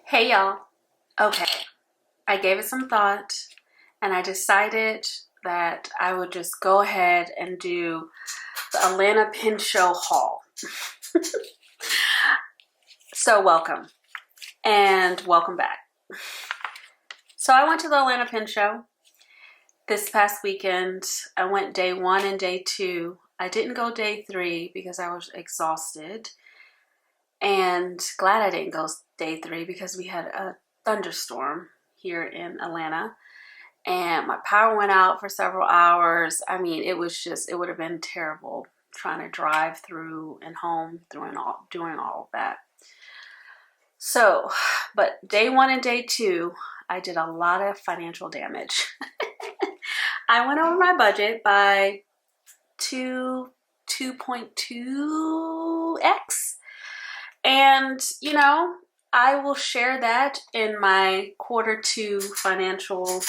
Hey y'all. Okay, I gave it some thought and I decided that I would just go ahead and do the Atlanta Pen Show haul. So welcome and welcome back. So I went to the Atlanta Pen Show this past weekend. I went day 1 and day 2. I didn't go day 3 because I was exhausted, and glad I didn't go day 3 because we had a thunderstorm here in Atlanta and my power went out for several hours. I mean, it would have been terrible trying to drive through and home doing all of that. So, but day 1 and day 2, I did a lot of financial damage. I went over my budget by 2.2x. And, you know, I will share that in my Q2 financial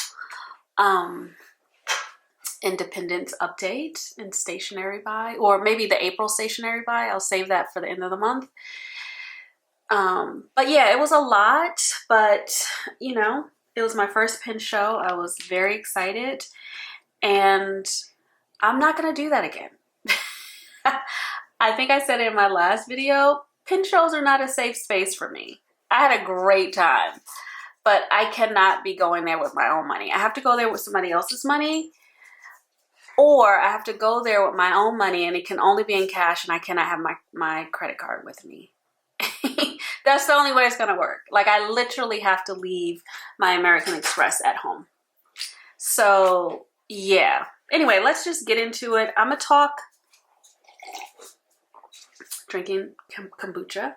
independence update and stationery buy, or maybe the April stationery buy. I'll save that for the end of the month. But yeah, it was a lot, but you know, it was my first pen show. I was very excited and I'm not going to do that again. I think I said it in my last video, pen shows are not a safe space for me. I had a great time, but I cannot be going there with my own money. I have to go there with somebody else's money, or I have to go there with my own money and it can only be in cash and I cannot have my credit card with me. That's the only way it's going to work. Like, I literally have to leave my American Express at home. So yeah. Anyway, let's just get into it. I'm going to talk, drinking kombucha.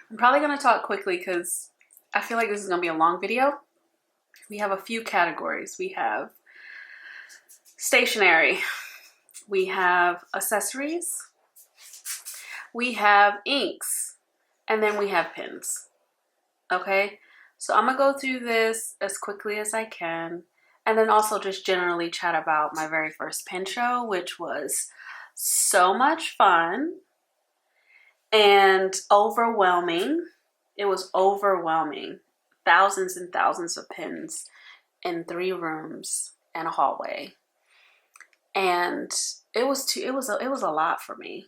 I'm probably going to talk quickly because I feel like this is going to be a long video. We have a few categories. We have stationery. We have accessories. We have inks. And then we have pens. Okay? So I'm going to go through this as quickly as I can. And then also just generally chat about my very first pen show, which was so much fun and overwhelming. It was overwhelming. Thousands and thousands of pens in 3 rooms and a hallway. And it was a lot for me.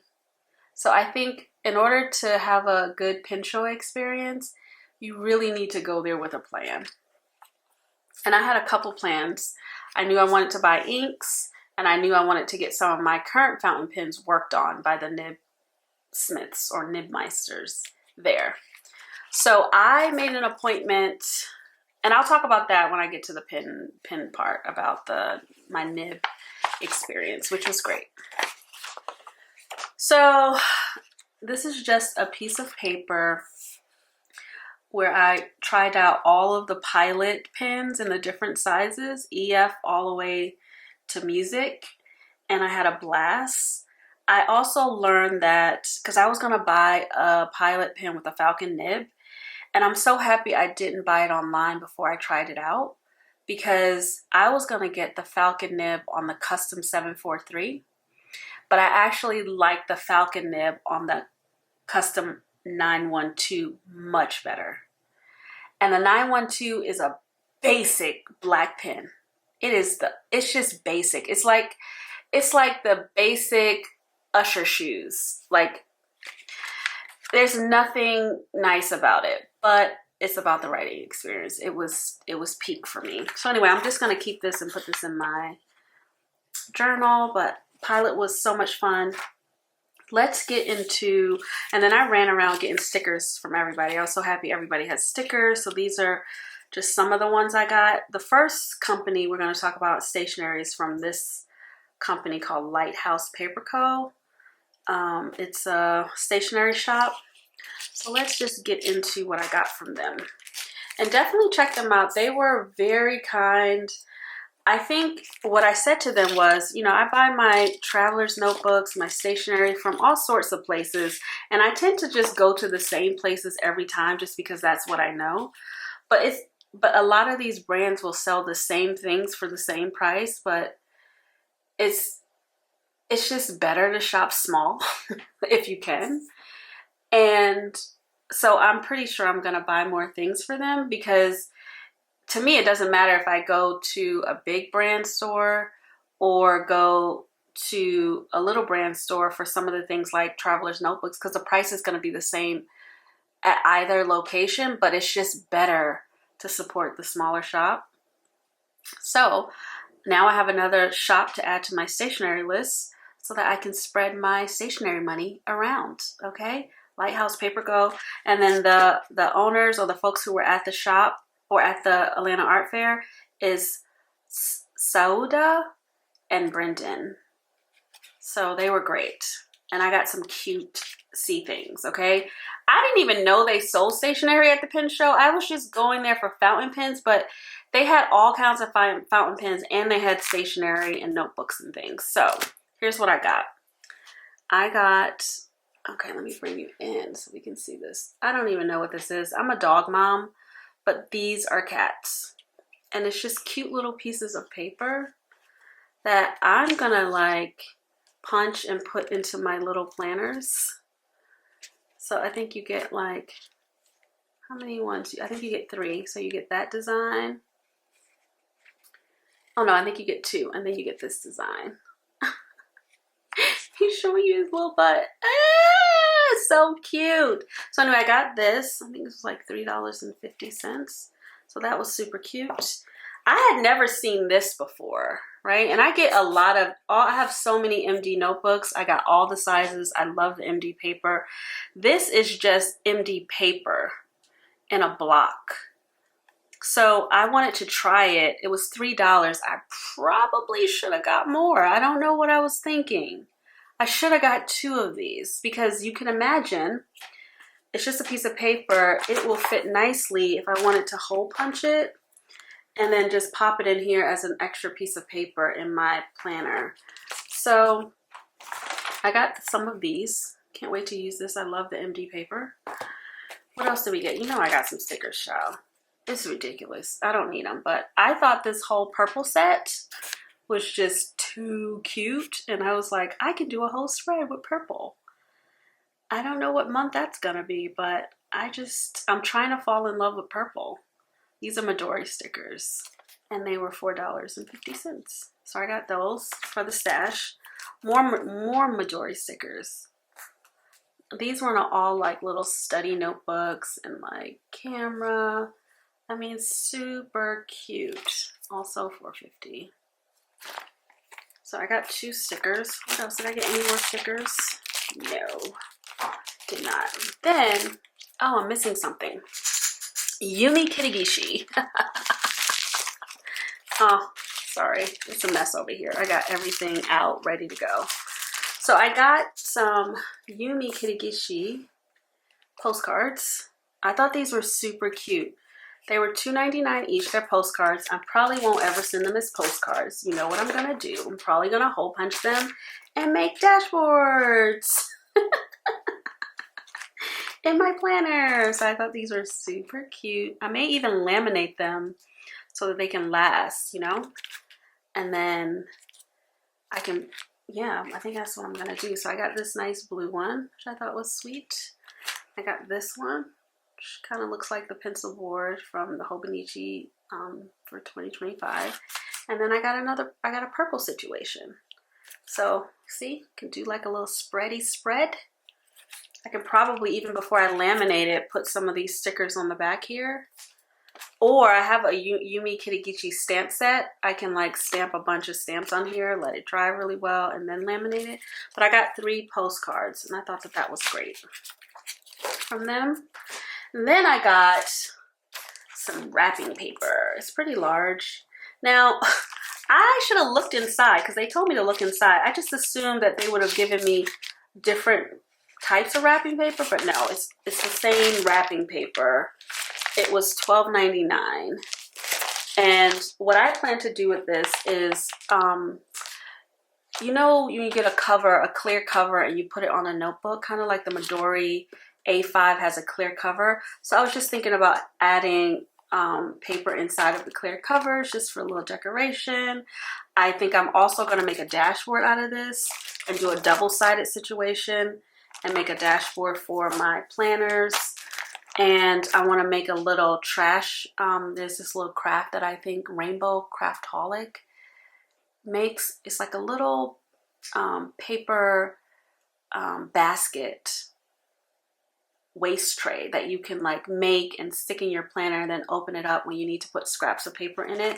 So I think in order to have a good pen show experience, you really need to go there with a plan. And I had a couple plans. I knew I wanted to buy inks, and I knew I wanted to get some of my current fountain pens worked on by the Nib Smiths or Nibmeisters there. So I made an appointment, and I'll talk about that when I get to the pen part, about my Nib experience, which was great. So this is just a piece of paper where I tried out all of the pilot pens in the different sizes, EF all the way to music, and I had a blast. I also learned that, because I was going to buy a pilot pen with a falcon nib, and I'm so happy I didn't buy it online before I tried it out, because I was going to get the falcon nib on the custom 743, but I actually like the falcon nib on the custom 912 much better. And the 912 is a basic black pen. It's just basic. It's like the basic Usher shoes. Like, there's nothing nice about it, but it's about the writing experience. It was peak for me. So anyway, I'm just gonna keep this and put this in my journal, but pilot was so much fun. Let's get into, and then I ran around getting stickers from everybody. I was so happy everybody has stickers. So these are just some of the ones I got. The first company we're going to talk about stationery is from this company called LIGHTHOUSE Paper Co. It's a stationery shop. So let's just get into what I got from them. And definitely check them out. They were very kind. I think what I said to them was, you know, I buy my traveler's notebooks, my stationery from all sorts of places, and I tend to just go to the same places every time just because that's what I know. But a lot of these brands will sell the same things for the same price, but it's just better to shop small if you can. And So I'm pretty sure I'm gonna buy more things for them, because to me it doesn't matter if I go to a big brand store or go to a little brand store for some of the things like Traveler's Notebooks, because the price is going to be the same at either location, but it's just better to support the smaller shop. So now I have another shop to add to my stationery list so that I can spread my stationery money around, okay? Lighthouse Paper Co. And then the owners or the folks who were at the shop or at the Atlanta Art Fair is Sauda and Brendan. So they were great. And I got some cute sea things, okay? I didn't even know they sold stationery at the pen show. I was just going there for fountain pens, but they had all kinds of fountain pens, and they had stationery and notebooks and things. So here's what I got. Okay, let me bring you in so we can see this. I don't even know what this is. I'm a dog mom, but these are cats. And it's just cute little pieces of paper that I'm gonna like punch and put into my little planners. So I think you get like, how many ones? I think you get 3. So you get that design. Oh no, I think you get 2, and then you get this design. He's showing you his little butt. Ah, so cute. So anyway, I got this. I think it was like $3.50. So that was super cute. I had never seen this before, right? And I get a lot of, I have so many MD notebooks. I got all the sizes. I love the MD paper. This is just MD paper in a block. So I wanted to try it. It was $3. I probably should have got more. I don't know what I was thinking. I should have got 2 of these, because you can imagine it's just a piece of paper. It will fit nicely if I wanted to hole punch it and then just pop it in here as an extra piece of paper in my planner. So I got some of these. Can't wait to use this. I love the MD paper. What else did we get? You know I got some stickers, child. It's ridiculous. I don't need them, but I thought this whole purple set was just too cute, and I was like, I can do a whole spread with purple. I don't know what month that's gonna be, but I'm trying to fall in love with purple. These are Midori stickers, and they were $4.50. So I got those for the stash. More Midori stickers. These were all like little study notebooks and like camera. I mean, super cute. Also $4.50. So I got 2 stickers. What else? Did I get any more stickers? No, did not. Then, oh, I'm missing something. Yumi Kirigishi. Oh, sorry. It's a mess over here. I got everything out ready to go. So I got some Yumi Kirigishi postcards. I thought these were super cute. They were $2.99 each. They're postcards. I probably won't ever send them as postcards. You know what I'm going to do. I'm probably going to hole punch them and make dashboards in my planner. So I thought these were super cute. I may even laminate them so that they can last, you know? And then I can, yeah, I think that's what I'm going to do. So I got this nice blue one, which I thought was sweet. I got this one, which kind of looks like the pencil board from the Hobonichi for 2025. And then I got a purple situation. So see, can do like a little spready spread. I can probably, even before I laminate it, put some of these stickers on the back here. Or I have a Yumi Kirigishi stamp set. I can like stamp a bunch of stamps on here, let it dry really well, and then laminate it. But I got 3 postcards, and I thought that was great from them. And then I got some wrapping paper. It's pretty large. Now, I should have looked inside, because they told me to look inside. I just assumed that they would have given me different types of wrapping paper, but no, it's the same wrapping paper. It was $12.99. And what I plan to do with this is, you know, you get a cover, a clear cover, and you put it on a notebook, kind of like the Midori A5 has a clear cover. So I was just thinking about adding paper inside of the clear covers just for a little decoration. I think I'm also going to make a dashboard out of this and do a double-sided situation and make a dashboard for my planners. And I want to make a little trash. There's this little craft that I think Rainbow Craftaholic makes. It's like a little paper basket waste tray that you can like make and stick in your planner and then open it up when you need to put scraps of paper in it.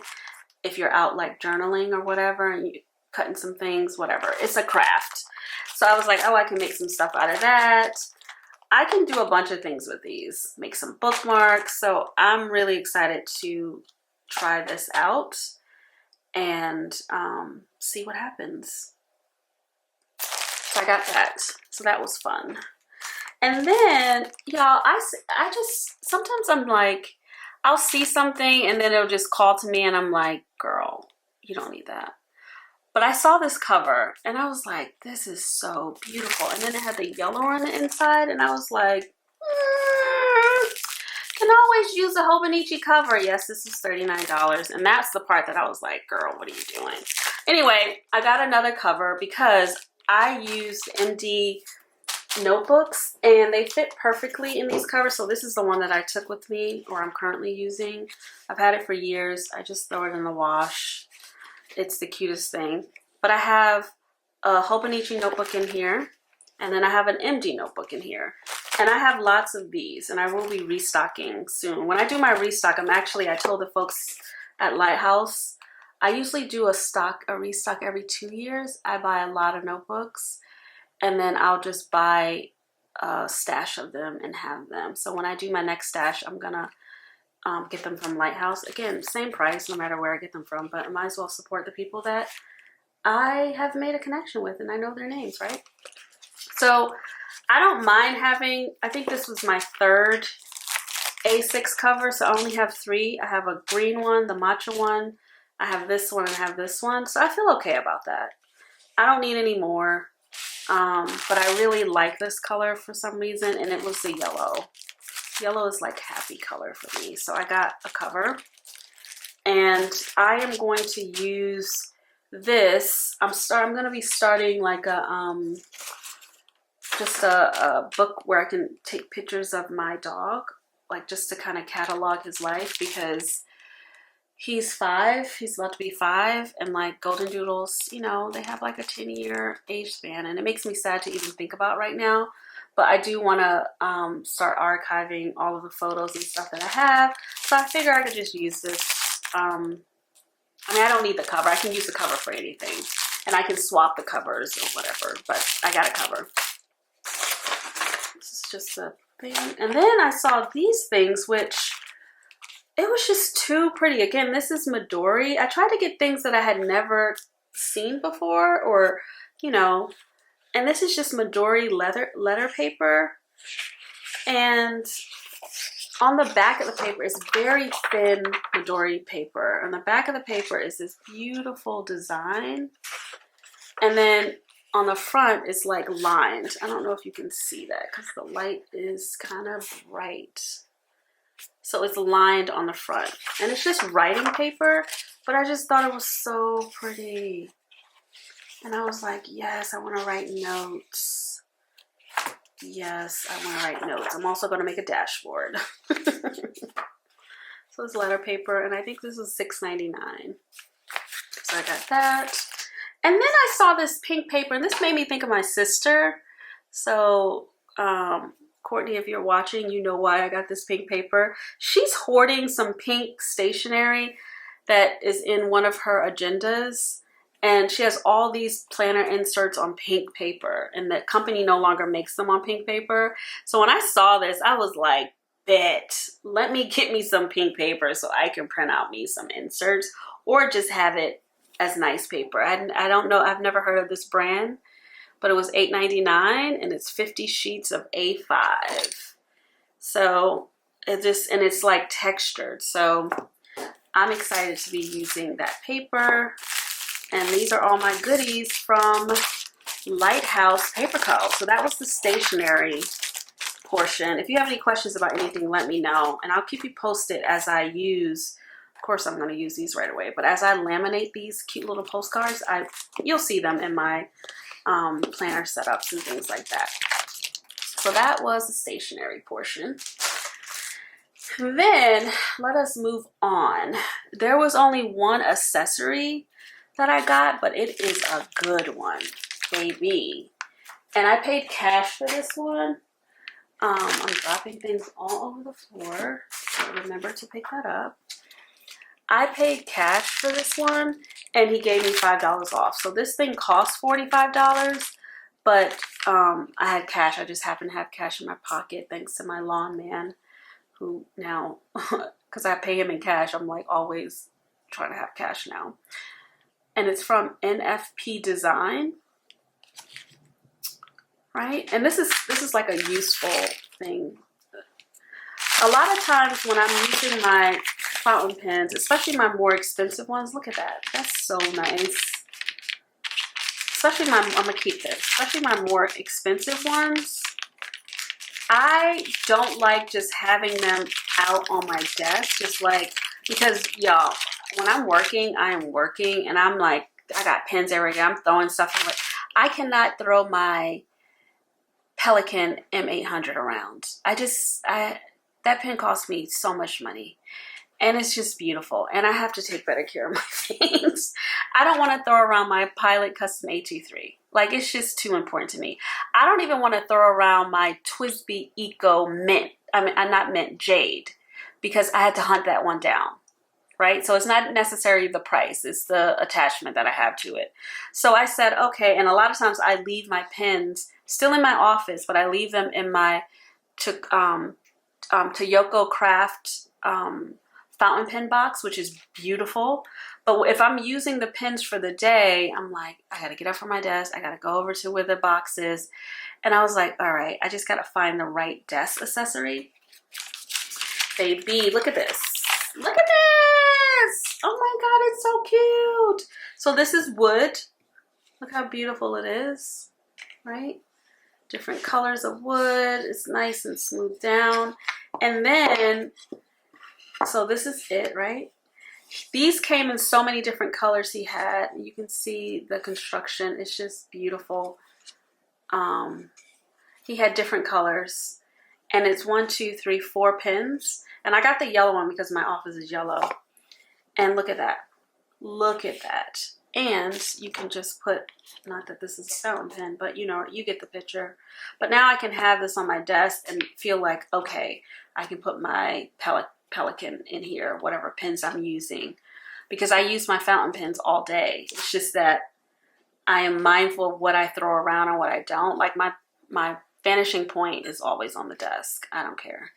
If you're out like journaling or whatever and you cutting some things, whatever. It's a craft. So I was like, oh, I can make some stuff out of that. I can do a bunch of things with these. Make some bookmarks. So I'm really excited to try this out and see what happens. So I got that. So that was fun. And then, y'all, I just, sometimes I'm like, I'll see something and then it'll just call to me and I'm like, girl, you don't need that. But I saw this cover and I was like, this is so beautiful. And then it had the yellow on the inside and I was like, can always use a Hobonichi cover. Yes, this is $39. And that's the part that I was like, girl, what are you doing? Anyway, I got another cover because I used MD notebooks and they fit perfectly in these covers. So this is the one that I took with me, or I'm currently using. I've had it for years. I just throw it in the wash. It's the cutest thing. But I have a Hobonichi notebook in here, and then I have an MD notebook in here, and I have lots of these, and I will be restocking soon. When I do my restock, I told the folks at Lighthouse, I usually do a restock every 2 years. I buy a lot of notebooks and then I'll just buy a stash of them and have them. So when I do my next stash, I'm gonna get them from Lighthouse. Again, same price no matter where I get them from, but I might as well support the people that I have made a connection with and I know their names, right? So I don't mind having, I think this was my third A6 cover, so I only have 3. I have a green one, the matcha one, I have this one, and I have this one. So I feel okay about that. I don't need any more. But I really like this color for some reason, and it was the yellow. Yellow is like happy color for me. So I got a cover, and I am going to use this. I'm going to be starting like just a book where I can take pictures of my dog, like just to kind of catalog his life, because he's 5, he's about to be 5, and like golden doodles, you know, they have like a 10-year age span, and it makes me sad to even think about right now. But I do want to start archiving all of the photos and stuff that I have. So I figure I could just use this. I mean, I don't need the cover. I can use the cover for anything, and I can swap the covers or whatever, but I got a cover. This is just a thing. And then I saw these things, which it was just too pretty. Again, this is Midori. I tried to get things that I had never seen before, or, you know, and this is just Midori letter paper. And on the back of the paper is very thin Midori paper. On the back of the paper is this beautiful design. And then on the front is like lined. I don't know if you can see that because the light is kind of bright. So it's lined on the front, and it's just writing paper, but I just thought it was so pretty. And I was like, yes, I want to write notes. Yes, I want to write notes. I'm also going to make a dashboard. So it's letter paper, and I think this is $6.99. So I got that. And then I saw this pink paper, and this made me think of my sister. So, Courtney, if you're watching, you know why I got this pink paper. She's hoarding some pink stationery that is in one of her agendas. And she has all these planner inserts on pink paper. And the company no longer makes them on pink paper. So when I saw this, I was like, bet, let me get me some pink paper so I can print out me some inserts. Or just have it as nice paper. I don't know. I've never heard of this brand. But it was $8.99, and it's 50 sheets of A5. So it's like textured. So I'm excited to be using that paper. And these are all my goodies from Lighthouse Paper Co. So that was the stationery portion. If you have any questions about anything, let me know, and I'll keep you posted as I use. Of course, I'm going to use these right away. But as I laminate these cute little postcards, you'll see them in my planner setups and things like that. So that was the stationery portion. Then let us move on. There was only one accessory that I got, but it is a good one, baby. And I paid cash for this one. I'm dropping things all over the floor, so remember to pick that up. I paid cash for this one, and he gave me $5 off. So this thing cost $45, but I had cash. I just happened to have cash in my pocket thanks to my lawn man, who now, because I pay him in cash, I'm like always trying to have cash now. And it's from NFPDesign, right? And this is like a useful thing. A lot of times when I'm using my fountain pens, especially my more expensive ones, look at that. That's so nice. Especially I'm gonna keep this. Especially my more expensive ones, I don't like just having them out on my desk, just like, because y'all, when I'm working, I am working, and I'm like, I got pens everywhere. I'm throwing stuff away. I cannot throw my Pelican M800 around. That pen cost me so much money, and it's just beautiful, and I have to take better care of my things. I don't want to throw around my Pilot Custom A23. Like, it's just too important to me. I don't even want to throw around my Twisby Eco Mint. I mean, not Mint, Jade, because I had to hunt that one down, right? So it's not necessarily the price. It's the attachment that I have to it. So I said, okay, and a lot of times I leave my pens still in my office, but I leave them in my Toyoko Craft fountain pen box, which is beautiful. But if I'm using the pens for the day, I'm like, I gotta get up from my desk. I gotta go over to where the box is. And I was like, all right, I just gotta find the right desk accessory. Baby, look at this. Look at this. Oh my God, it's so cute. So this is wood. Look how beautiful it is, right? Different colors of wood. It's nice and smoothed down. And then, so this is it, right? These came in so many different colors he had. You can see the construction. It's just beautiful. He had different colors. And it's 1, 2, 3, 4 pens. And I got the yellow one because my office is yellow. And look at that. Look at that. And you can just put, not that this is a fountain pen, but you know, you get the picture. But now I can have this on my desk and feel like, okay, I can put my Pelican in here, whatever pens I'm using, because I use my fountain pens all day. It's just that I am mindful of what I throw around and what I don't. Like my vanishing point is always on the desk. I don't care.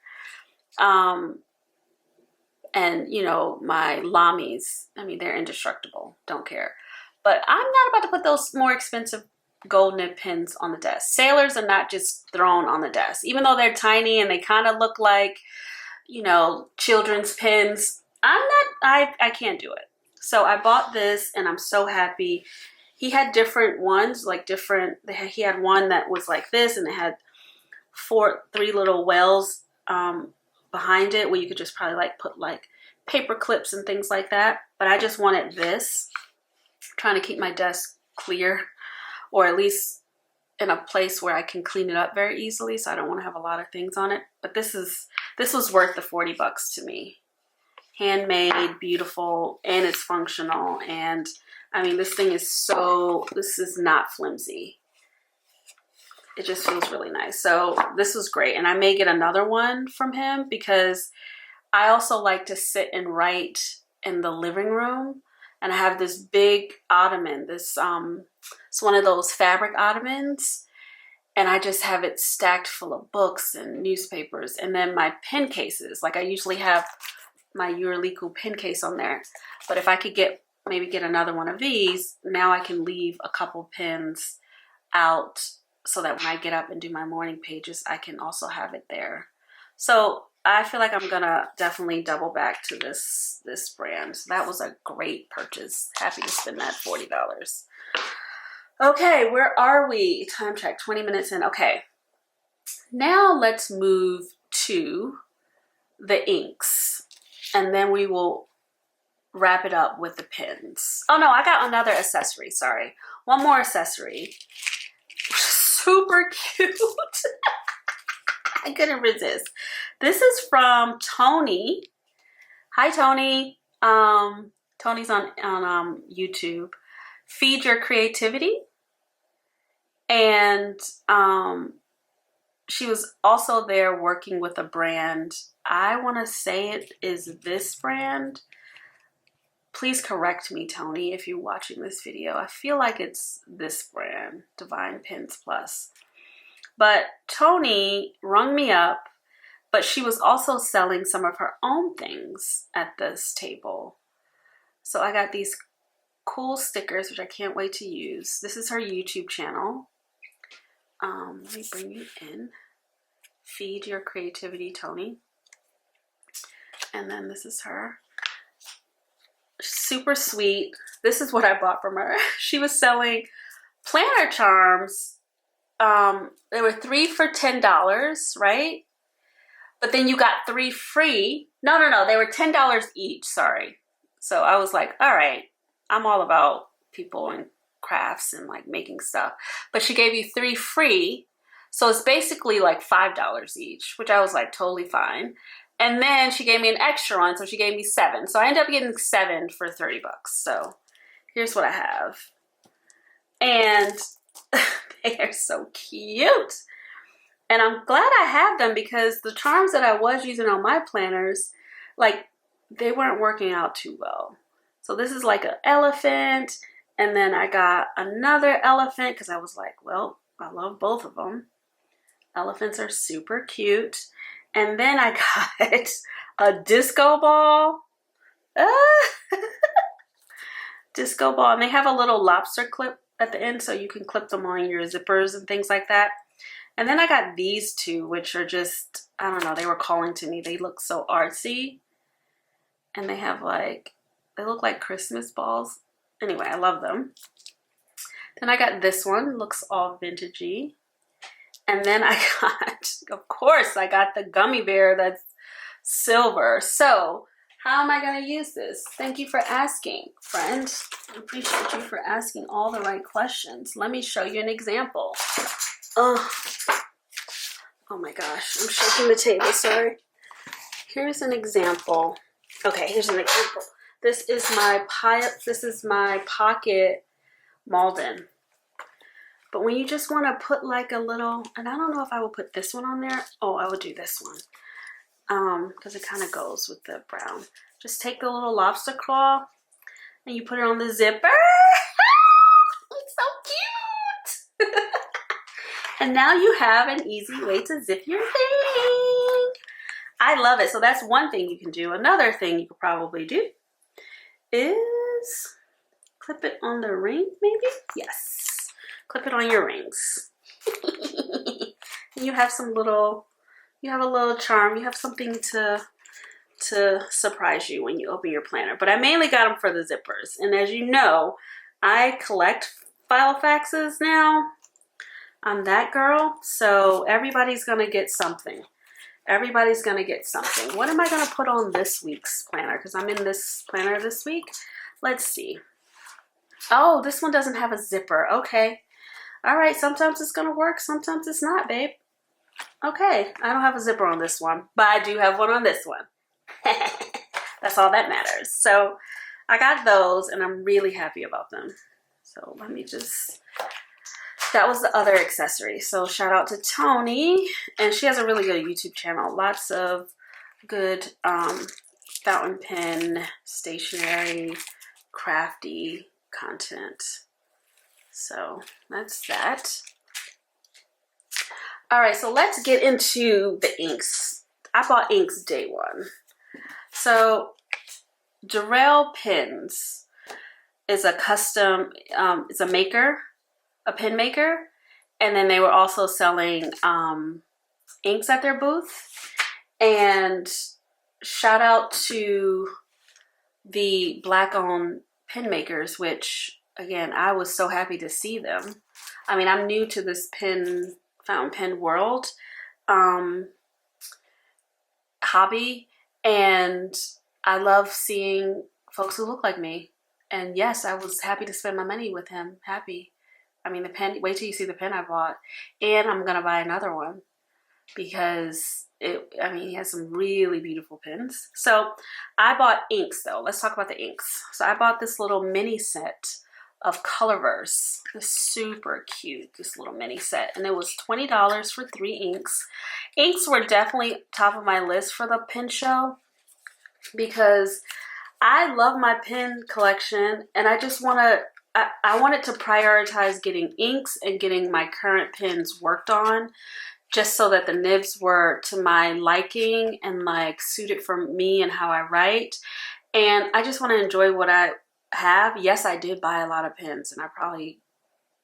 And you know, my Lamis, I mean, they're indestructible. Don't care. But I'm not about to put those more expensive gold nib pens on the desk. Sailors are not just thrown on the desk, even though they're tiny and they kind of look like, you know, children's pens. I can't do it. So I bought this and I'm so happy. He had different ones, like different, he had one that was like this and it had 3 little wells behind it where you could just probably like put like paper clips and things like that. But I just wanted this, trying to keep my desk clear, or at least in a place where I can clean it up very easily, so I don't want to have a lot of things on it. But this was worth the $40 to me. Handmade, beautiful, and it's functional. And I mean, this thing is this is not flimsy. It just feels really nice. So this was great. And I may get another one from him because I also like to sit and write in the living room. And I have this big ottoman, it's one of those fabric ottomans. And I just have it stacked full of books and newspapers. And then my pen cases, like I usually have my Euroliku pen case on there. But if I could maybe get another one of these, now I can leave a couple pens out so that when I get up and do my morning pages, I can also have it there. So I feel like I'm gonna definitely double back to this brand. So that was a great purchase. Happy to spend that $40. Okay, where are we? Time check, 20 minutes in. Okay, now let's move to the inks, and then we will wrap it up with the pens. Oh no, I got another accessory, sorry. One more accessory. Super cute. I couldn't resist. This is from Toni. Hi, Toni. Toni's on YouTube. Feed Your Creativity. And she was also there working with a brand. I want to say it is this brand. Please correct me, Toni, if you're watching this video. I feel like it's this brand, Divine Pens Plus. But Toni rung me up, but she was also selling some of her own things at this table. So I got these cool stickers, which I can't wait to use. This is her YouTube channel. Let me bring you in. Feed Your Creativity, Toni. And then this is her. Super sweet. This is what I bought from her. She was selling planner charms. There were 3 for $10, right? But then you got 3 free. No, they were $10 each, sorry. So I was like, all right, I'm all about people and crafts and like making stuff. But she gave you 3 free. So it's basically like $5 each, which I was like totally fine. And then she gave me an extra one, so she gave me 7. So I ended up getting 7 for $30. So here's what I have. And they are so cute. And I'm glad I have them because the charms that I was using on my planners, like they weren't working out too well. So this is like an elephant. And then I got another elephant because I was like, well, I love both of them. Elephants are super cute. And then I got a disco ball. Disco ball. And they have a little lobster clip at the end so you can clip them on your zippers and things like that. And then I got these 2, which are just, I don't know, they were calling to me. They look so artsy. And they have like, they look like Christmas balls. Anyway, I love them. Then I got this one. Looks all vintagey. And then I got, of course, I got the gummy bear that's silver. So how am I going to use this? Thank you for asking, friend. I appreciate you for asking all the right questions. Let me show you an example. Oh my gosh, I'm shaking the table, sorry. Here's an example. Okay, here's an example. This is my pocket Malden. But when you just want to put like a little, and I don't know if I will put this one on there. Oh, I will do this one. Because it kind of goes with the brown. Just take the little lobster claw and you put it on the zipper. It's so cute. And now you have an easy way to zip your thing. I love it. So that's one thing you can do. Another thing you could probably do is clip it on the ring, maybe? Yes. Clip it on your rings. And you have some little, you have a little charm. You have something to surprise you when you open your planner. But I mainly got them for the zippers. And as you know, I collect file faxes now. I'm that girl. So everybody's going to get something. Everybody's going to get something. What am I going to put on this week's planner? Because I'm in this planner this week. Let's see. Oh, this one doesn't have a zipper. Okay. All right. Sometimes it's going to work. Sometimes it's not, babe. Okay. I don't have a zipper on this one, but I do have one on this one. That's all that matters. So I got those and I'm really happy about them. So let me just, that was the other accessory. So shout out to Toni, and she has a really good YouTube channel. Lots of good fountain pen, stationery, crafty content. So that's that. All right, so let's get into the inks. I bought inks day one. So DARAILPENZ is a custom, it's a maker, a pen maker. And then they were also selling inks at their booth. And shout out to the Black-owned pen makers, which, again, I was so happy to see them. I mean, I'm new to this pen, fountain pen world hobby, and I love seeing folks who look like me. And yes, I was happy to spend my money with him. Happy. I mean, the pen, wait till you see the pen I bought. And I'm going to buy another one because I mean, he has some really beautiful pens. So I bought inks though. Let's talk about the inks. So I bought this little mini set of Colorverse. It's super cute, this little mini set. And it was $20 for 3 inks. Inks were definitely top of my list for the pen show because I love my pen collection and I just want to, I wanted to prioritize getting inks and getting my current pens worked on, just so that the nibs were to my liking and like suited for me and how I write. And I just want to enjoy what I have. Yes, I did buy a lot of pens and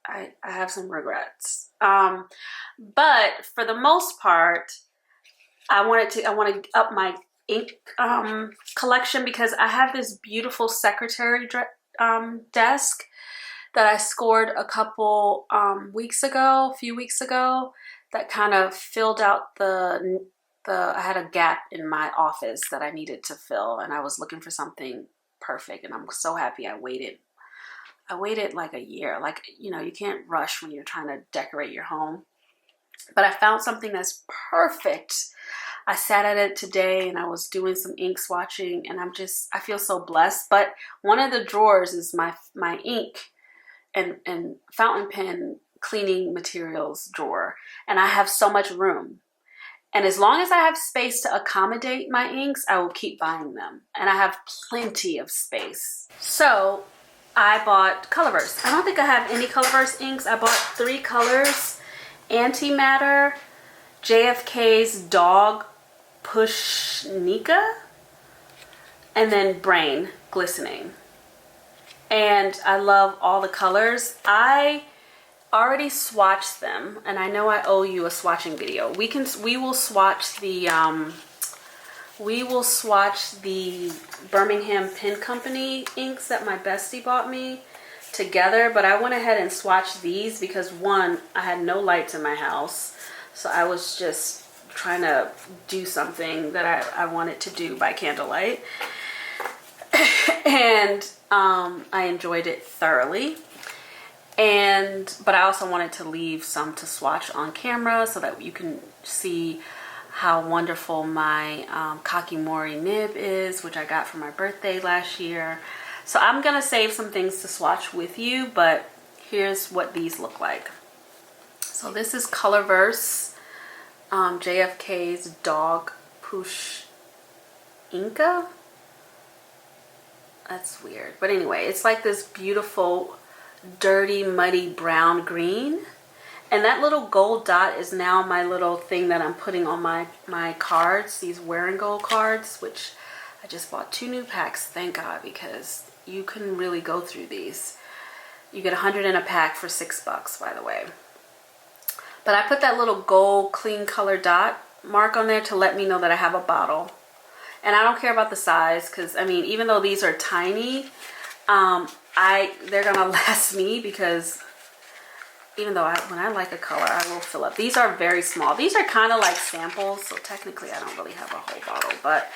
I have some regrets. But for the most part, I want to up my ink collection because I have this beautiful secretary desk that I scored a few weeks ago, that kind of filled out I had a gap in my office that I needed to fill, and I was looking for something perfect, and I'm so happy I waited like a year. Like, you know, you can't rush when you're trying to decorate your home, but I found something that's perfect. I sat at it today and I was doing some ink swatching, and I feel so blessed. But one of the drawers is my ink and fountain pen cleaning materials drawer, and I have so much room. And as long as I have space to accommodate my inks, I will keep buying them. And I have plenty of space. So I bought Colorverse. I don't think I have any Colorverse inks. I bought 3 colors: Antimatter, JFK's Dog Pushnika, and then Brain Glistening. And I love all the colors. I already swatched them, and I know I owe you a swatching video. We will swatch the Birmingham Pen Company inks that my bestie bought me together, but I went ahead and swatched these because, one, I had no lights in my house, so I was just trying to do something that I wanted to do by candlelight. And I enjoyed it thoroughly. But I also wanted to leave some to swatch on camera so that you can see how wonderful my Kakimori nib is, which I got for my birthday last year. So I'm gonna save some things to swatch with you, but here's what these look like. So this is Colorverse, JFK's Dog Push Inca. That's weird, but anyway, it's like this beautiful dirty muddy brown green, and that little gold dot is now my little thing that I'm putting on my cards, these Wear and Gold cards, which I just bought 2 new packs, thank God, because you couldn't really go through these. You get 100 in a pack for $6, by the way. But I put that little gold clean color dot mark on there to let me know that I have a bottle. And I don't care about the size, because I mean, even though these are tiny, they're gonna last me, because even though when I like a color, I will fill up. These are very small. These are kind of like samples, so technically I don't really have a whole bottle, but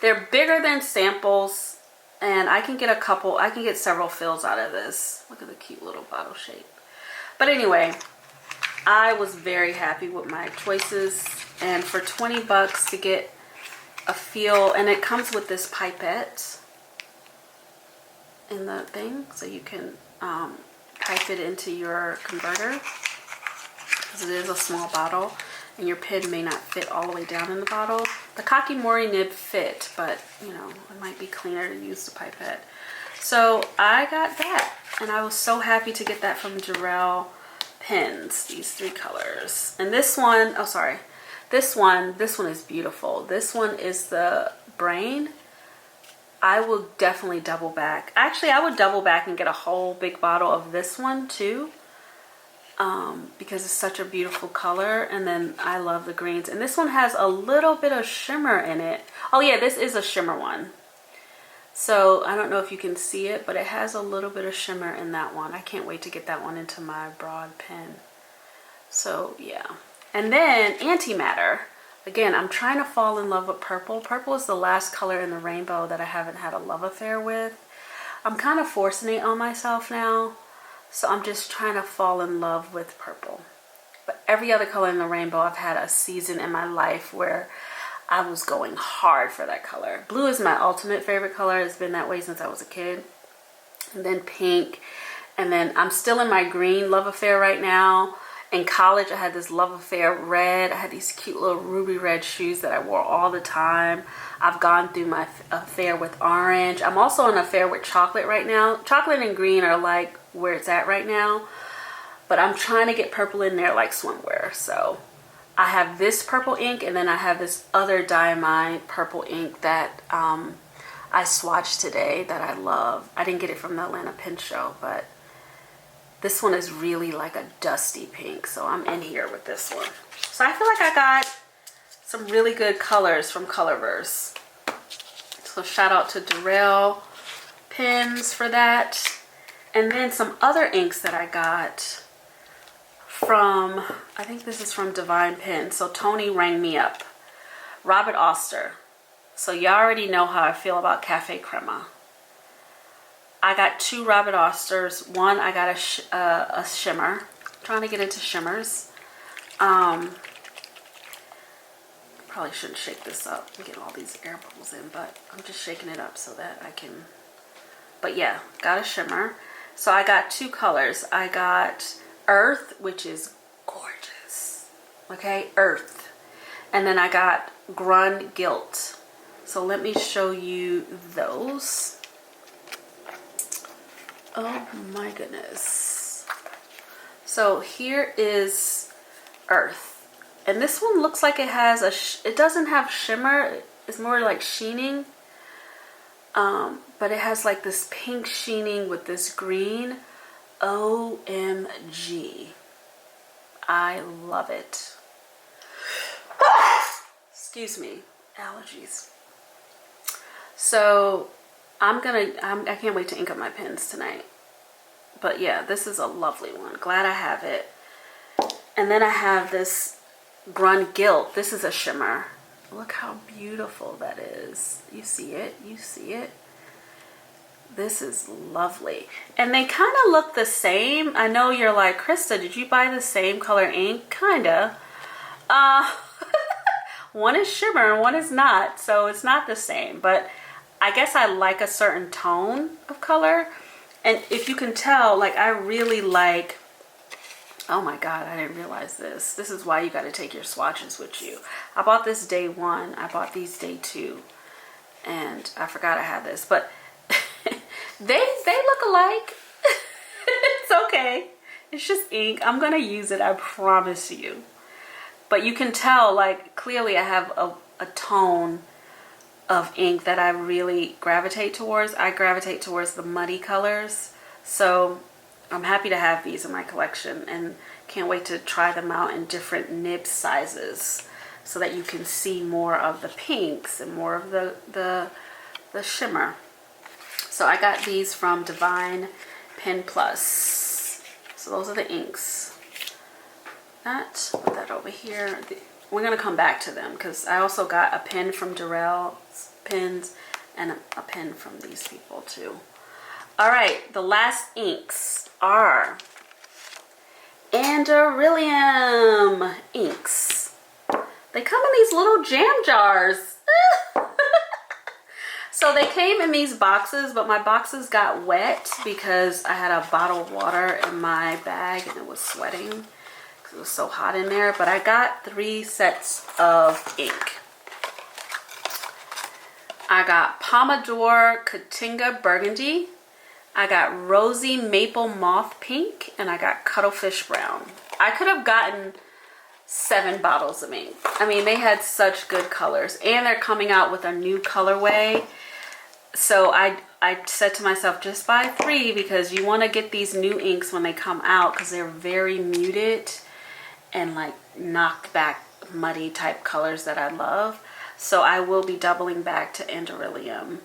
they're bigger than samples, and I can get several fills out of this. Look at the cute little bottle shape. But anyway, I was very happy with my choices, and for $20 to get a feel, and it comes with this pipette in the thing, so you can pipe it into your converter, because it is a small bottle and your pen may not fit all the way down in the bottle. The Kakimori nib fit, but you know, it might be cleaner to use the pipette. So I got that, and I was so happy to get that from DARAILPENZ, these 3 colors. And this one, oh sorry, this one is beautiful. This one is the Brain. I will definitely double back. Actually, I would double back and get a whole big bottle of this one too, because it's such a beautiful color. And then I love the greens. And this one has a little bit of shimmer in it. Oh yeah, this is a shimmer one. So I don't know if you can see it, but it has a little bit of shimmer in that one. I can't wait to get that one into my broad pen. So yeah. And then Antimatter. Again, I'm trying to fall in love with purple. Purple is the last color in the rainbow that I haven't had a love affair with. I'm kind of forcing it on myself now. So I'm just trying to fall in love with purple. But every other color in the rainbow, I've had a season in my life where I was going hard for that color. Blue is my ultimate favorite color. It's been that way since I was a kid. And then pink. And then I'm still in my green love affair right now. In college, I had this love affair red. I had these cute little ruby red shoes that I wore all the time. I've gone through my affair with orange. I'm also in an affair with chocolate right now. Chocolate and green are like where it's at right now. But I'm trying to get purple in there like swimwear. So I have this purple ink, and then I have this other Diamine purple ink that I swatched today that I love. I didn't get it from the Atlanta Pen Show, but this one is really like a dusty pink. So I'm in here with this one. So I feel like I got some really good colors from Colorverse. So shout out to DARAILPENZ for that. And then some other inks that I got from, I think this is from Divine Pen. So Toni rang me up. Robert Oster. So you already know how I feel about Cafe Crema. I got 2 Robert Osters. One, I got a shimmer. I'm trying to get into shimmers. Probably shouldn't shake this up and get all these air bubbles in, but I'm just shaking it up so that I can. But yeah, got a shimmer. So I got 2 colors. I got Earth, which is gorgeous. Okay, Earth. And then I got Grun Gilt. So let me show you those. Oh my goodness. So here is Earth. And this one looks like it has it doesn't have shimmer. It's more like sheening. But it has like this pink sheening with this green. OMG. I love it. Excuse me. Allergies. So I can't wait to ink up my pens tonight. But yeah, this is a lovely one. Glad I have it. And then I have this Grun Gilt. This is a shimmer. Look how beautiful that is. You see it? You see it? This is lovely. And they kind of look the same. I know you're like, Krista, did you buy the same color ink? Kinda. One is shimmer and one is not. So it's not the same. But I guess I like a certain tone of color. And if you can tell, like I really like, oh my God, I didn't realize this. This is why you got to take your swatches with you. I bought this day 1. I bought these day 2. And I forgot I had this. But they look alike. It's okay. It's just ink. I'm going to use it. I promise you. But you can tell, like, clearly I have a tone of ink that I really gravitate towards. I gravitate towards the muddy colors. So I'm happy to have these in my collection and can't wait to try them out in different nib sizes so that you can see more of the pinks and more of the shimmer. So I got these from Divine Pen Plus. So those are the inks. Put that over here. We're going to come back to them because I also got a pen from DARAILPENZ and a pen from these people too. All right, the last inks are ANDERILLIUM inks. They come in these little jam jars. So they came in these boxes, but my boxes got wet because I had a bottle of water in my bag and it was sweating because it was so hot in there. But I got 3 sets of ink. I got Pomodoro Katinga Burgundy. I got Rosy Maple Moth Pink. And I got Cuttlefish Brown. I could have gotten 7 bottles of ink. I mean, they had such good colors. And they're coming out with a new colorway. So I said to myself, just buy 3 because you want to get these new inks when they come out because they're very muted and like knocked back muddy type colors that I love. So I will be doubling back to ANDERILLIUM.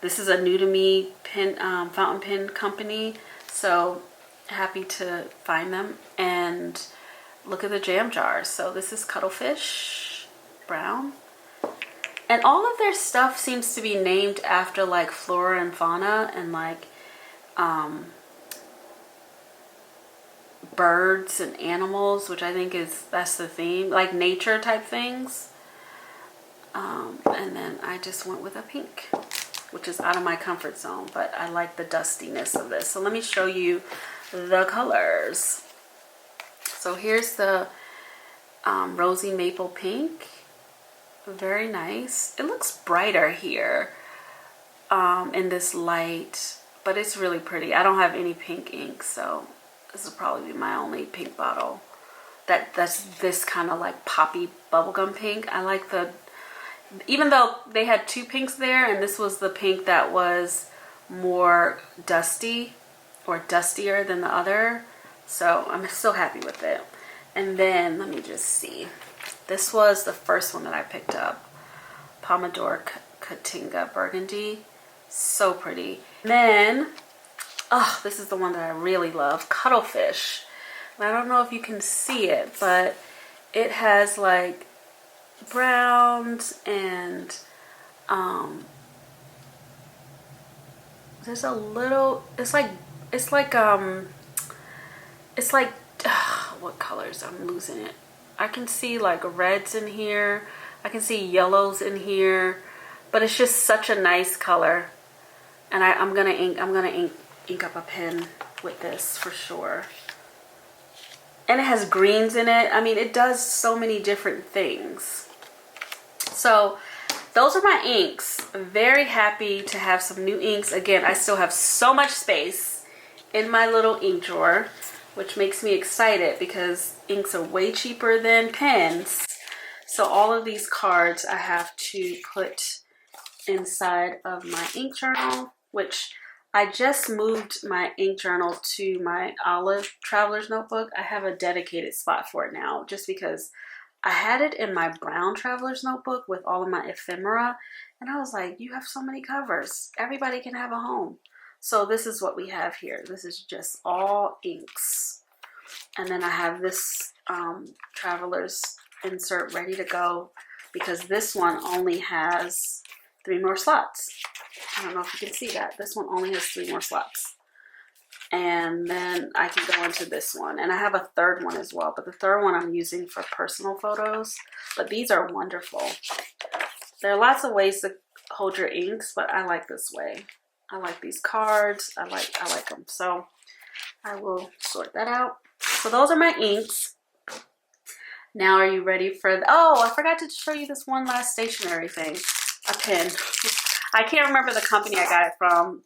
This is a new to me fountain pen company. So happy to find them. And look at the jam jars. So this is Cuttlefish Brown. And all of their stuff seems to be named after like flora and fauna and like birds and animals, which I think that's the theme, like nature type things. And then I just went with a pink, which is out of my comfort zone, but I like the dustiness of this. So let me show you the colors. So here's the rosy maple pink. Very nice. It looks brighter here in this light, but it's really pretty. I don't have any pink ink, so this will probably be my only pink bottle. That's this kind of like poppy bubblegum pink. I like the, even though they had two pinks there, and this was the pink that was more dusty or dustier than the other. So I'm still happy with it. And then let me just see. This was the first one that I picked up. Pomodoro Katinga Burgundy. So pretty. And then, oh, this is the one that I really love. Cuttlefish. And I don't know if you can see it, but it has like browns and there's a little, it's like what colors? I'm losing it. I can see like reds in here. I can see yellows in here, but it's just such a nice color. And I'm gonna ink up a pen with this for sure. And it has greens in it. I mean, it does so many different things. So those are my inks. Very happy to have some new inks. Again, I still have so much space in my little ink drawer, which makes me excited because inks are way cheaper than pens. So all of these cards I have to put inside of my ink journal, which I just moved my ink journal to my olive traveler's notebook. I have a dedicated spot for it now just because I had it in my brown traveler's notebook with all of my ephemera. And I was like, you have so many covers. Everybody can have a home. So this is what we have here. This is just all inks. And then I have this traveler's insert ready to go because this one only has 3 more slots. I don't know if you can see that. This one only has 3 more slots. And then I can go into this one. And I have a third one as well. But the third one I'm using for personal photos. But these are wonderful. There are lots of ways to hold your inks, but I like this way. I like these cards. I like them. So I will sort that out. So those are my inks. Now are you ready for oh, I forgot to show you this one last stationery thing. A pen. I can't remember the company I got it from.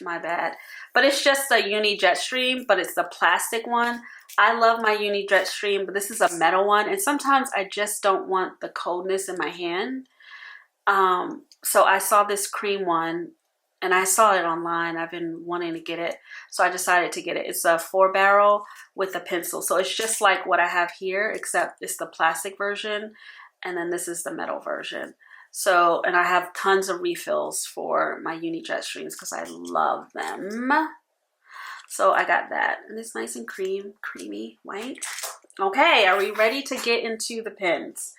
My bad. But it's just a Uni Jetstream, but it's the plastic one. I love my Uni Jetstream, but this is a metal one. And sometimes I just don't want the coldness in my hand. So I saw this cream one and I saw it online. I've been wanting to get it. So I decided to get it. It's a 4-barrel with a pencil. So it's just like what I have here, except it's the plastic version. And then this is the metal version. So, and I have tons of refills for my Uni Jetstreams because I love them. So I got that. And it's nice and creamy white. Okay, are we ready to get into the pens?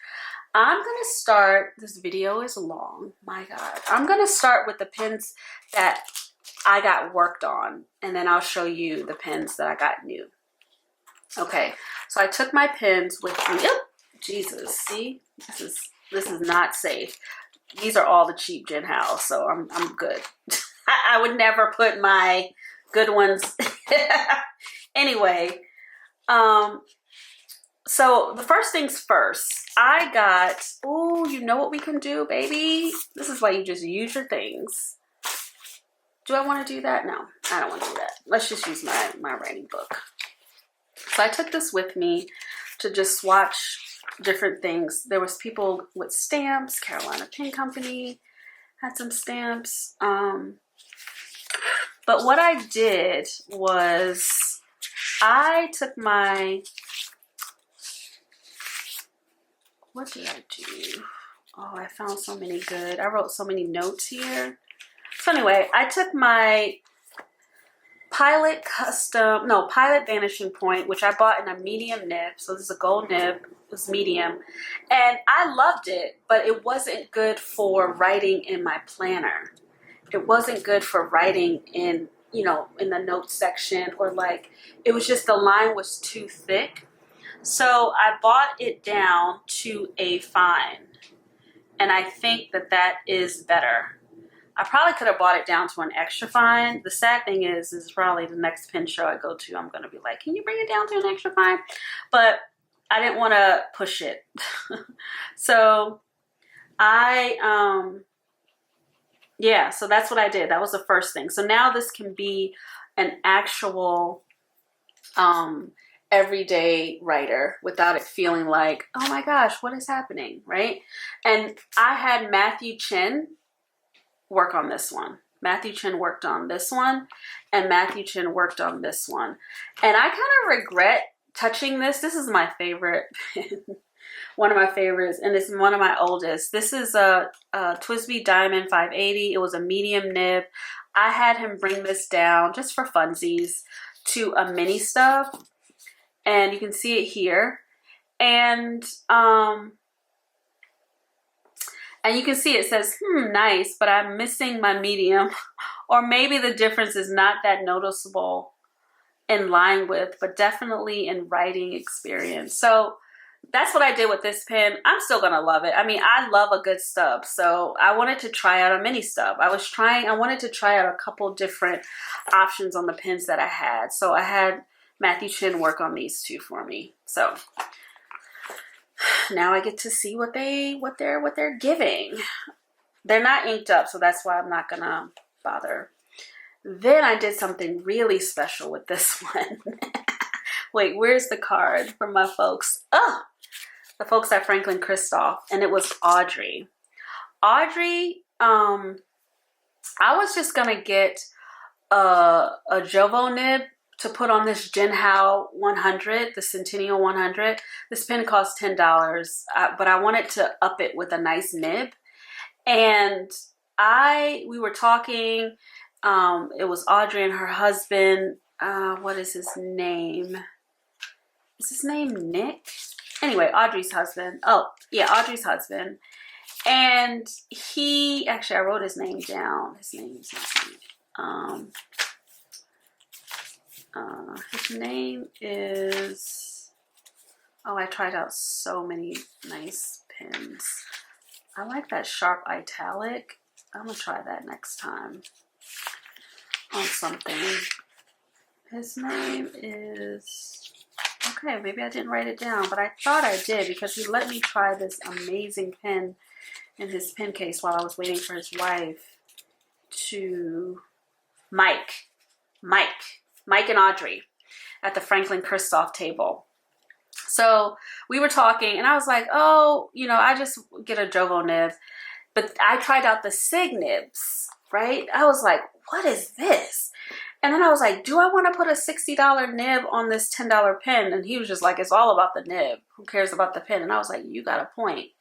I'm going to start, this video is long, my God. I'm going to start with the pens that I got worked on. And then I'll show you the pens that I got new. Okay, so I took my pens with me. Oh, Jesus, see? This is not safe. These are all the cheap Jen House, so I'm good. I would never put my good ones. Anyway, so the first things first, I got, oh, you know what we can do, baby? This is why you just use your things. Do I want to do that? No, I don't want to do that. Let's just use my writing book. So I took this with me to just swatch different things. There was people with stamps. Carolina Pen Company had some stamps. But what I did was I took my, what did I do? Oh, I found so many good. I wrote so many notes here. So anyway, I took my Pilot Vanishing Point, which I bought in a medium nib. So this is a gold nib. It was medium. And I loved it, but it wasn't good for writing in my planner. It wasn't good for writing in you know, in the notes section, or like it was just the line was too thick. So I bought it down to a fine, and I think that that is better. I probably could have bought it down to an extra fine. The sad thing is probably the next pen show I go to, I'm going to be like, can you bring it down to an extra fine? But I didn't want to push it. So yeah, so that's what I did. That was the first thing. So now this can be an actual everyday writer without it feeling like, oh my gosh, what is happening, right? And I had Matthew CHEN work on this one. Matthew CHEN worked on this one, and Matthew CHEN worked on this one. And I kind of regret touching this. This is my favorite one of my favorites, and it's one of my oldest. This is a TWSBI Diamond 580. It was a medium nib. I had him bring this down just for funsies to a mini stub, and you can see it here. And you can see it says, nice, but I'm missing my medium. Or maybe the difference is not that noticeable in line width, but definitely in writing experience. So that's what I did with this pen. I'm still gonna love it. I mean, I love a good stub. So I wanted to try out a mini stub. I wanted to try out a couple different options on the pens that I had. So I had Matthew CHEN work on these two for me. So now I get to see what they're giving. They're not inked up, so that's why I'm not gonna bother. Then I did something really special with this one. Wait, where's the card from my folks? Oh, the folks at Franklin Christoph, and it was Audrey. Audrey, I was just gonna get a Jovo nib to put on this Jinhao 100, the Centennial 100. This pen cost $10, but I wanted to up it with a nice nib. And we were talking, it was Audrey and her husband, what is his name? Is his name Nick? Anyway, Audrey's husband. Oh, yeah, Audrey's husband. And he, actually, I wrote his name down. His name is, oh, I tried out so many nice pens. I like that sharp italic. I'm gonna try that next time on something. His name is, okay, maybe I didn't write it down, but I thought I did because he let me try this amazing pen in his pen case while I was waiting for his wife to, Mike and Audrey at the Franklin Christoph table. So we were talking and I was like, oh, you know, I just get a Jovo nib, but I tried out the Sig nibs, right? I was like, what is this? And then I was like, do I want to put a $60 nib on this $10 pen? And he was just like, it's all about the nib. Who cares about the pen? And I was like, you got a point.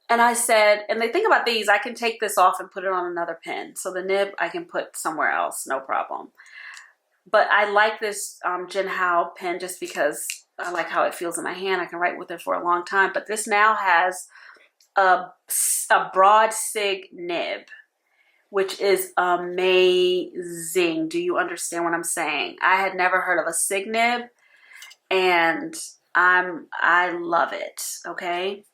And I said, and the thing about these, I can take this off and put it on another pen. So the nib I can put somewhere else, no problem. But I like this Jinhao pen just because I like how it feels in my hand. I can write with it for a long time. But this now has a broad Sig nib, which is amazing. Do you understand what I'm saying? I had never heard of a Sig nib, and I love it, okay?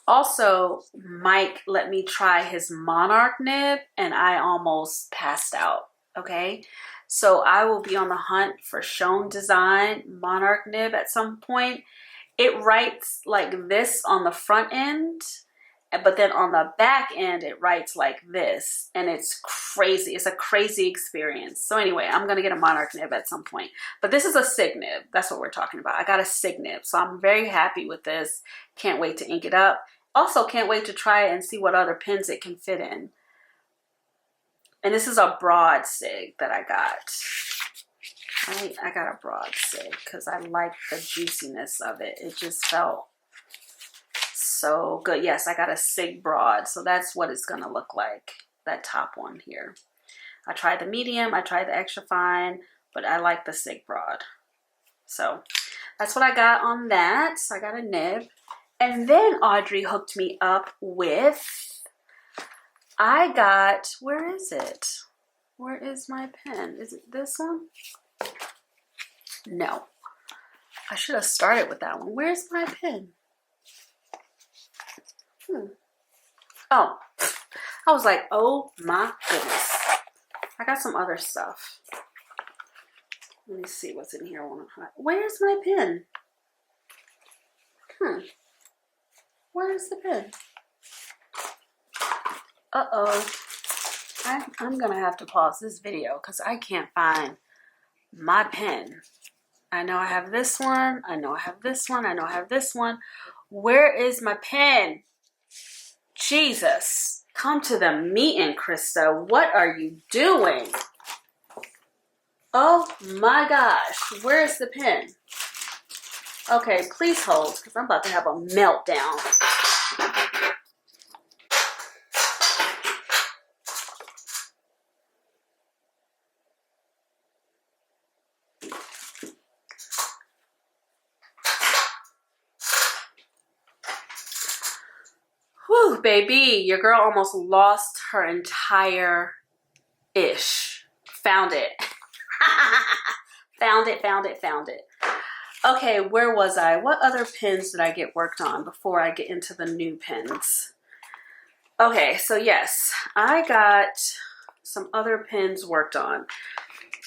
Also, Mike let me try his Monarch nib, and I almost passed out, okay? So I will be on the hunt for Schoen Design Monarch nib at some point. It writes like this on the front end, but then on the back end, it writes like this, and it's crazy. It's a crazy experience. So anyway, I'm going to get a Monarch nib at some point, but this is a Sig nib. That's what we're talking about. I got a Sig nib, so I'm very happy with this. Can't wait to ink it up. Also, can't wait to try it and see what other pens it can fit in. And this is a broad Sig that I got. Right? I got a broad Sig because I like the juiciness of it. It just felt so good. Yes, I got a Sig broad, so that's what it's going to look like, that top one here. I tried the medium, I tried the extra fine, but I like the Sig broad. So that's what I got on that. So I got a nib. And then Audrey hooked me up with, I got, where is it? Where is my pen? Is it this one? No. I should have started with that one. Where's my pen? Oh, I was like, oh my goodness. I got some other stuff. Let me see what's in here. Where's my pen? Where's the pen? Uh-oh. I'm gonna have to pause this video because I can't find my pen. I know I have this one. I know I have this one. I know I have this one. Where is my pen? Jesus. Come to the meeting, Krista. What are you doing? Oh my gosh. Where's the pen? Okay, please hold because I'm about to have a meltdown. Whew, baby, your girl almost lost her entire ish. Found it. Found it. Okay, where was I? What other pens did I get worked on before I get into the new pens? Okay, so yes, I got some other pens worked on.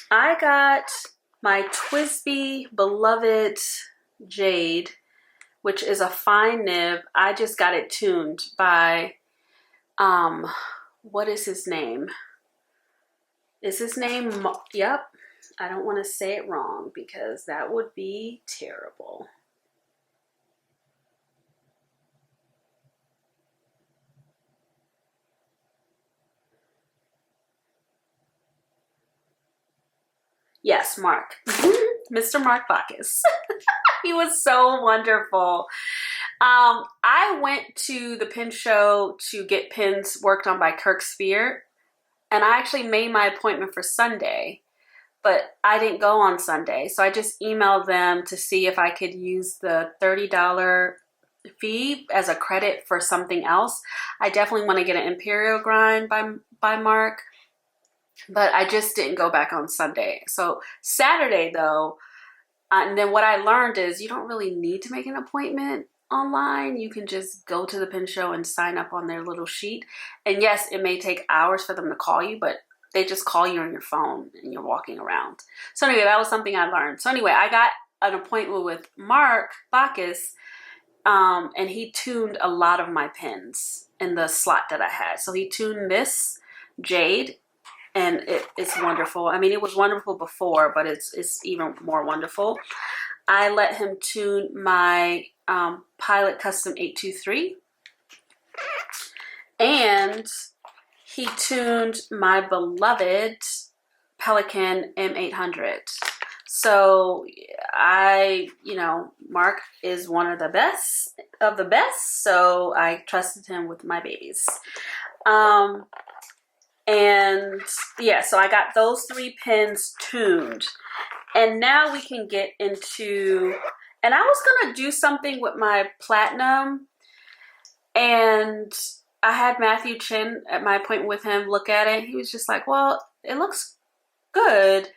I got my TWSBI Beloved Jade, which is a fine nib. I just got it tuned by, what is his name? Is his name, yep. I don't want to say it wrong because that would be terrible. Yes, Mark. Mr. Mark BACAS. He was so wonderful. I went to the pen show to get pens worked on by KIRK SPEER, and I actually made my appointment for Sunday, but I didn't go on Sunday. So I just emailed them to see if I could use the $30 fee as a credit for something else. I definitely want to get an Imperial grind by Mark, but I just didn't go back on Sunday. So Saturday though, and then what I learned is you don't really need to make an appointment online. You can just go to the pen show and sign up on their little sheet. And yes, it may take hours for them to call you, but they just call you on your phone and you're walking around. So anyway, that was something I learned. So anyway, I got an appointment with Mark BACAS, and he tuned a lot of my pens in the slot that I had. So he tuned this Jade, and it's wonderful. I mean, it was wonderful before, but it's even more wonderful. I let him tune my Pilot Custom 823, and he tuned my beloved Pelican M800. So Mark is one of the best, so I trusted him with my babies. And yeah, so I got those 3 pens tuned. And now we can get into, and I was going to do something with my platinum, and I had Matthew CHEN at my appointment with him look at it. He was just like, well, it looks good.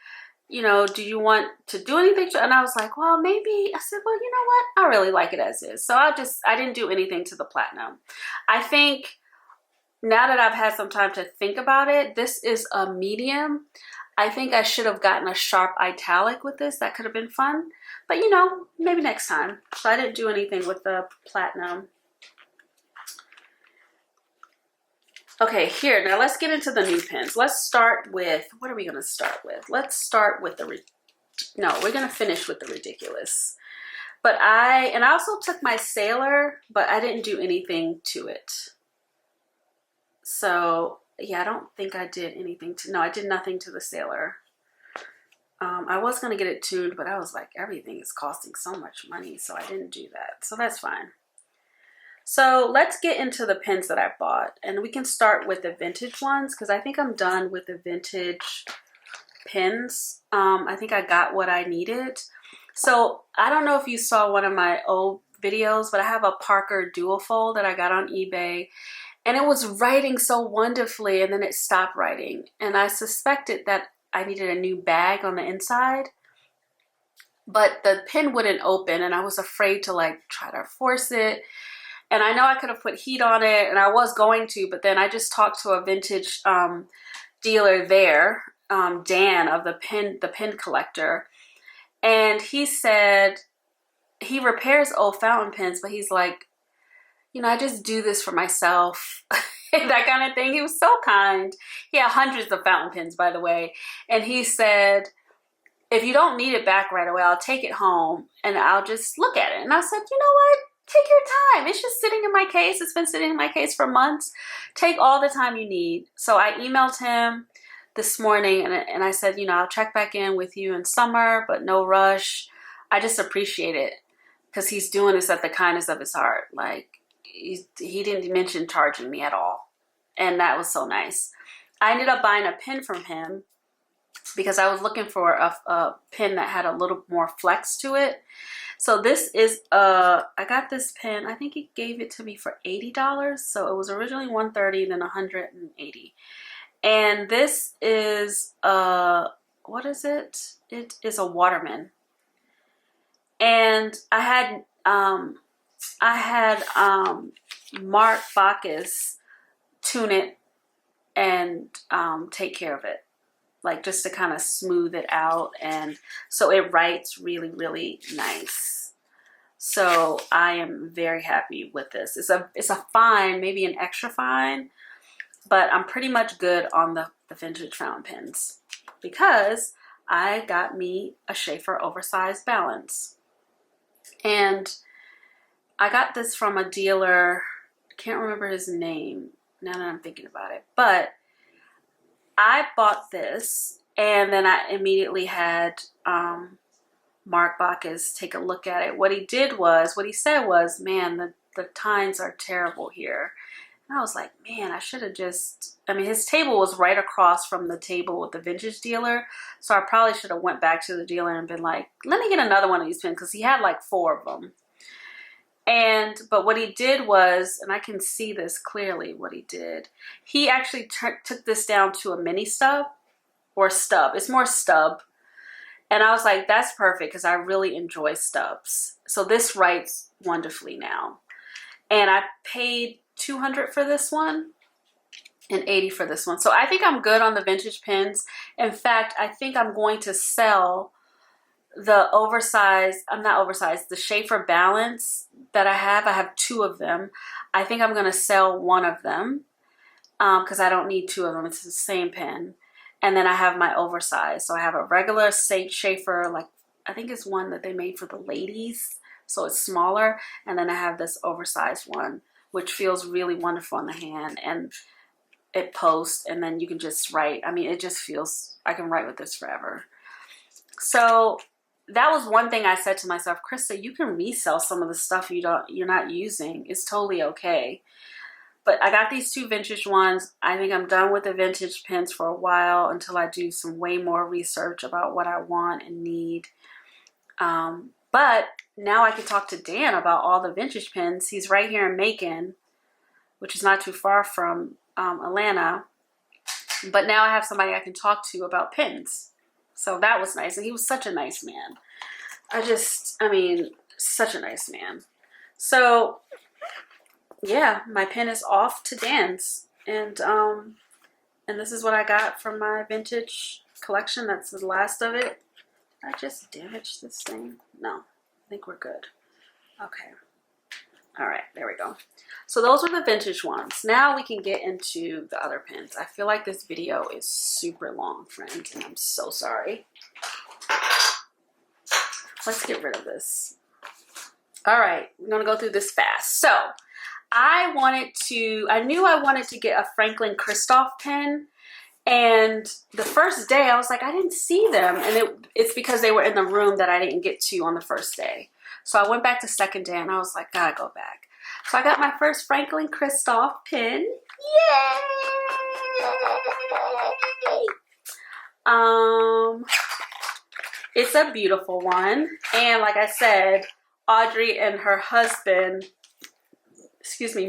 You know, do you want to do anything? And I was like, well, maybe. I said, well, you know what? I really like it as is. So I didn't do anything to the platinum. I think now that I've had some time to think about it, this is a medium. I think I should have gotten a sharp italic with this. That could have been fun. But, maybe next time. So I didn't do anything with the platinum. Okay, here. Now let's get into the new pens. Let's start with, what are we going to start with? Let's start with we're going to finish with the ridiculous. But I also took my Sailor, but I didn't do anything to it. So, yeah, I don't think I did anything no, I did nothing to the Sailor. I was going to get it tuned, but I was like, everything is costing so much money, so I didn't do that. So that's fine. So let's get into the pens that I bought, and we can start with the vintage ones because I think I'm done with the vintage pens. I think I got what I needed. So I don't know if you saw one of my old videos, but I have a Parker dual fold that I got on eBay, And it was writing so wonderfully, and then it stopped writing. And I suspected that I needed a new bag on the inside, but the pen wouldn't open, and I was afraid to like try to force it. And I know I could have put heat on it, and I was going to, but then I just talked to a vintage dealer there, Dan of the pen collector, and he said he repairs old fountain pens, but he's like, you know, I just do this for myself. That kind of thing. He was so kind. He had hundreds of fountain pens, by the way. And he said, if you don't need it back right away, I'll take it home and I'll just look at it. And I said, you know what? Take your time. It's just sitting in my case. It's been sitting in my case for months. Take all the time you need. So I emailed him this morning and I said, you know, I'll check back in with you in summer, but no rush. I just appreciate it because he's doing this at the kindness of his heart. Like, he didn't mention charging me at all. And that was so nice. I ended up buying a pen from him because I was looking for a pen that had a little more flex to it. So this is, I got this pen, I think he gave it to me for $80. So it was originally $130, then $180. And this is, what is it? It is a Waterman. And I had Mark BACAS tune it and take care of it, like just to kind of smooth it out, and so it writes really, really nice. So I am very happy with this. It's a fine, maybe an extra fine, but I'm pretty much good on the vintage fountain pens because I got me a Sheaffer oversized balance. And I got this from a dealer, I can't remember his name now that I'm thinking about it, but I bought this and then I immediately had Mark BACAS take a look at it. What he said was, man, the tines are terrible here. And I was like, man, I should have just, I mean, his table was right across from the table with the vintage dealer. So I probably should have went back to the dealer and been like, let me get another one of these pens, because he had like 4 of them. But what he did was, and I can see this clearly what he did, he actually took this down to a mini stub or stub. It's more stub. And I was like, that's perfect because I really enjoy stubs. So this writes wonderfully now. And I paid $200 for this one and $80 for this one. So I think I'm good on the vintage pens. In fact, I think I'm going to sell the the Sheaffer balance that I have 2 of them. I think I'm going to sell one of them because I don't need 2 of them. It's the same pen. And then I have my oversized. So I have a regular Sheaffer, like I think it's one that they made for the ladies. So it's smaller. And then I have this oversized one, which feels really wonderful in the hand. And it posts, and then you can just write. I mean, it just feels, I can write with this forever. So that was one thing I said to myself, Krista, you can resell some of the stuff you're not using. It's totally okay. But I got these 2 vintage ones. I think I'm done with the vintage pens for a while until I do some way more research about what I want and need. But now I can talk to Dan about all the vintage pens. He's right here in Macon, which is not too far from Atlanta. But now I have somebody I can talk to about pens. So that was nice. And he was such a nice man. I mean, such a nice man. So yeah, my pen is off to Dan's. And this is what I got from my vintage collection. That's the last of it. Did I just damage this thing? No, I think we're good. Okay. All right, there we go. So those are the vintage ones. Now we can get into the other pens. I feel like this video is super long, friends, and I'm so sorry. Let's get rid of this. All right, we're gonna go through this fast. So I knew I wanted to get a Franklin Christoph pen. And the first day I was like, I didn't see them. And it's because they were in the room that I didn't get to on the first day. So I went back the second day and I was like, gotta go back. So I got my first Franklin Christoph pen. Yay! It's a beautiful one. And like I said, Audrey and her husband,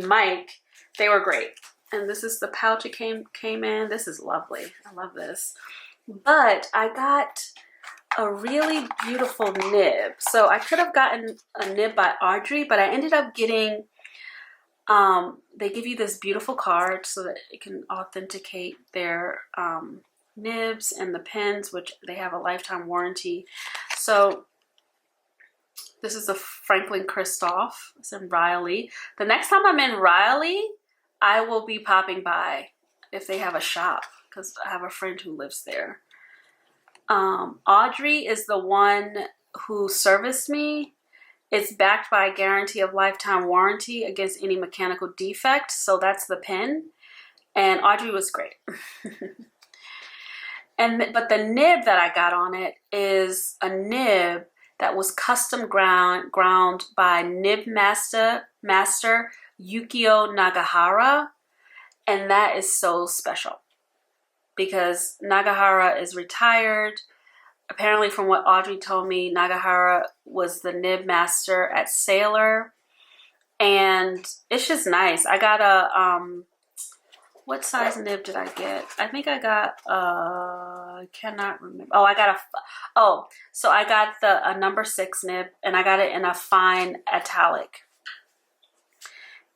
Mike, they were great. And this is the pouch it came in. This is lovely. I love this. But I got a really beautiful nib. So I could have gotten a nib by Audrey, but I ended up getting, they give you this beautiful card so that it can authenticate their nibs and the pens, which they have a lifetime warranty. So this is the Franklin Christoph. It's in Raleigh. The next time I'm in Raleigh, I will be popping by if they have a shop, because I have a friend who lives there. Audrey is the one who serviced me. It's backed by a guarantee of lifetime warranty against any mechanical defect. So that's the pen. And Audrey was great. But the nib that I got on it is a nib that was custom ground by Nib Master Yukio Nagahara. And that is so special because Nagahara is retired. Apparently, from what Audrey told me, Nagahara was the nib master at Sailor. And it's just nice. I got a, what size nib did I get? I think I got, I cannot remember. Oh, so I got a number 6 nib, and I got it in a fine italic.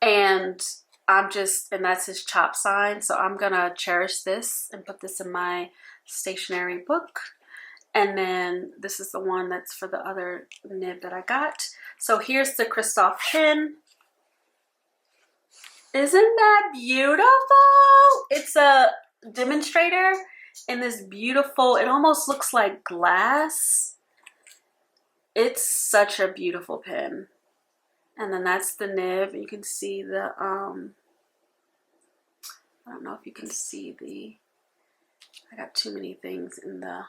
And and that's his chop sign. So I'm gonna cherish this and put this in my stationery book. And then this is the one that's for the other nib that I got. So here's the CHRISTOPH pen. Isn't that beautiful? It's a demonstrator in this beautiful, it almost looks like glass. It's such a beautiful pen. And then that's the nib. You can see the, I don't know if you can see I got too many things in the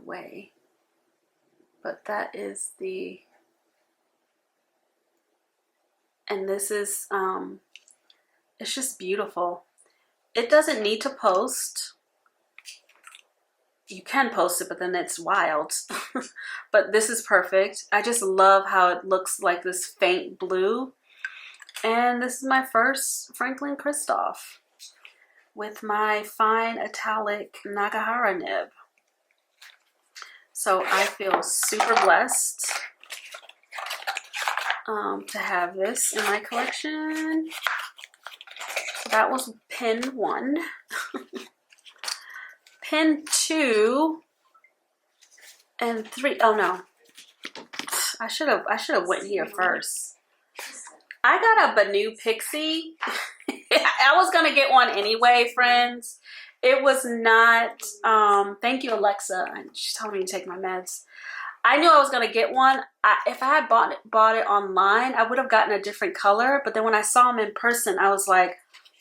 way. But that is and this is, it's just beautiful. It doesn't need to post. You can post it, but then it's wild. But this is perfect. I just love how it looks like this faint blue. And this is my first Franklin Christoph with my fine italic Nagahara nib. So I feel super blessed to have this in my collection. So that was pen 1. Pen 2 and 3. Oh no, I should have went here first. I got a Benu Pixie. I was gonna get one anyway, friends. It was not. Thank you, Alexa. She told me to take my meds. I knew I was gonna get one. If I had bought it online, I would have gotten a different color. But then when I saw them in person, I was like,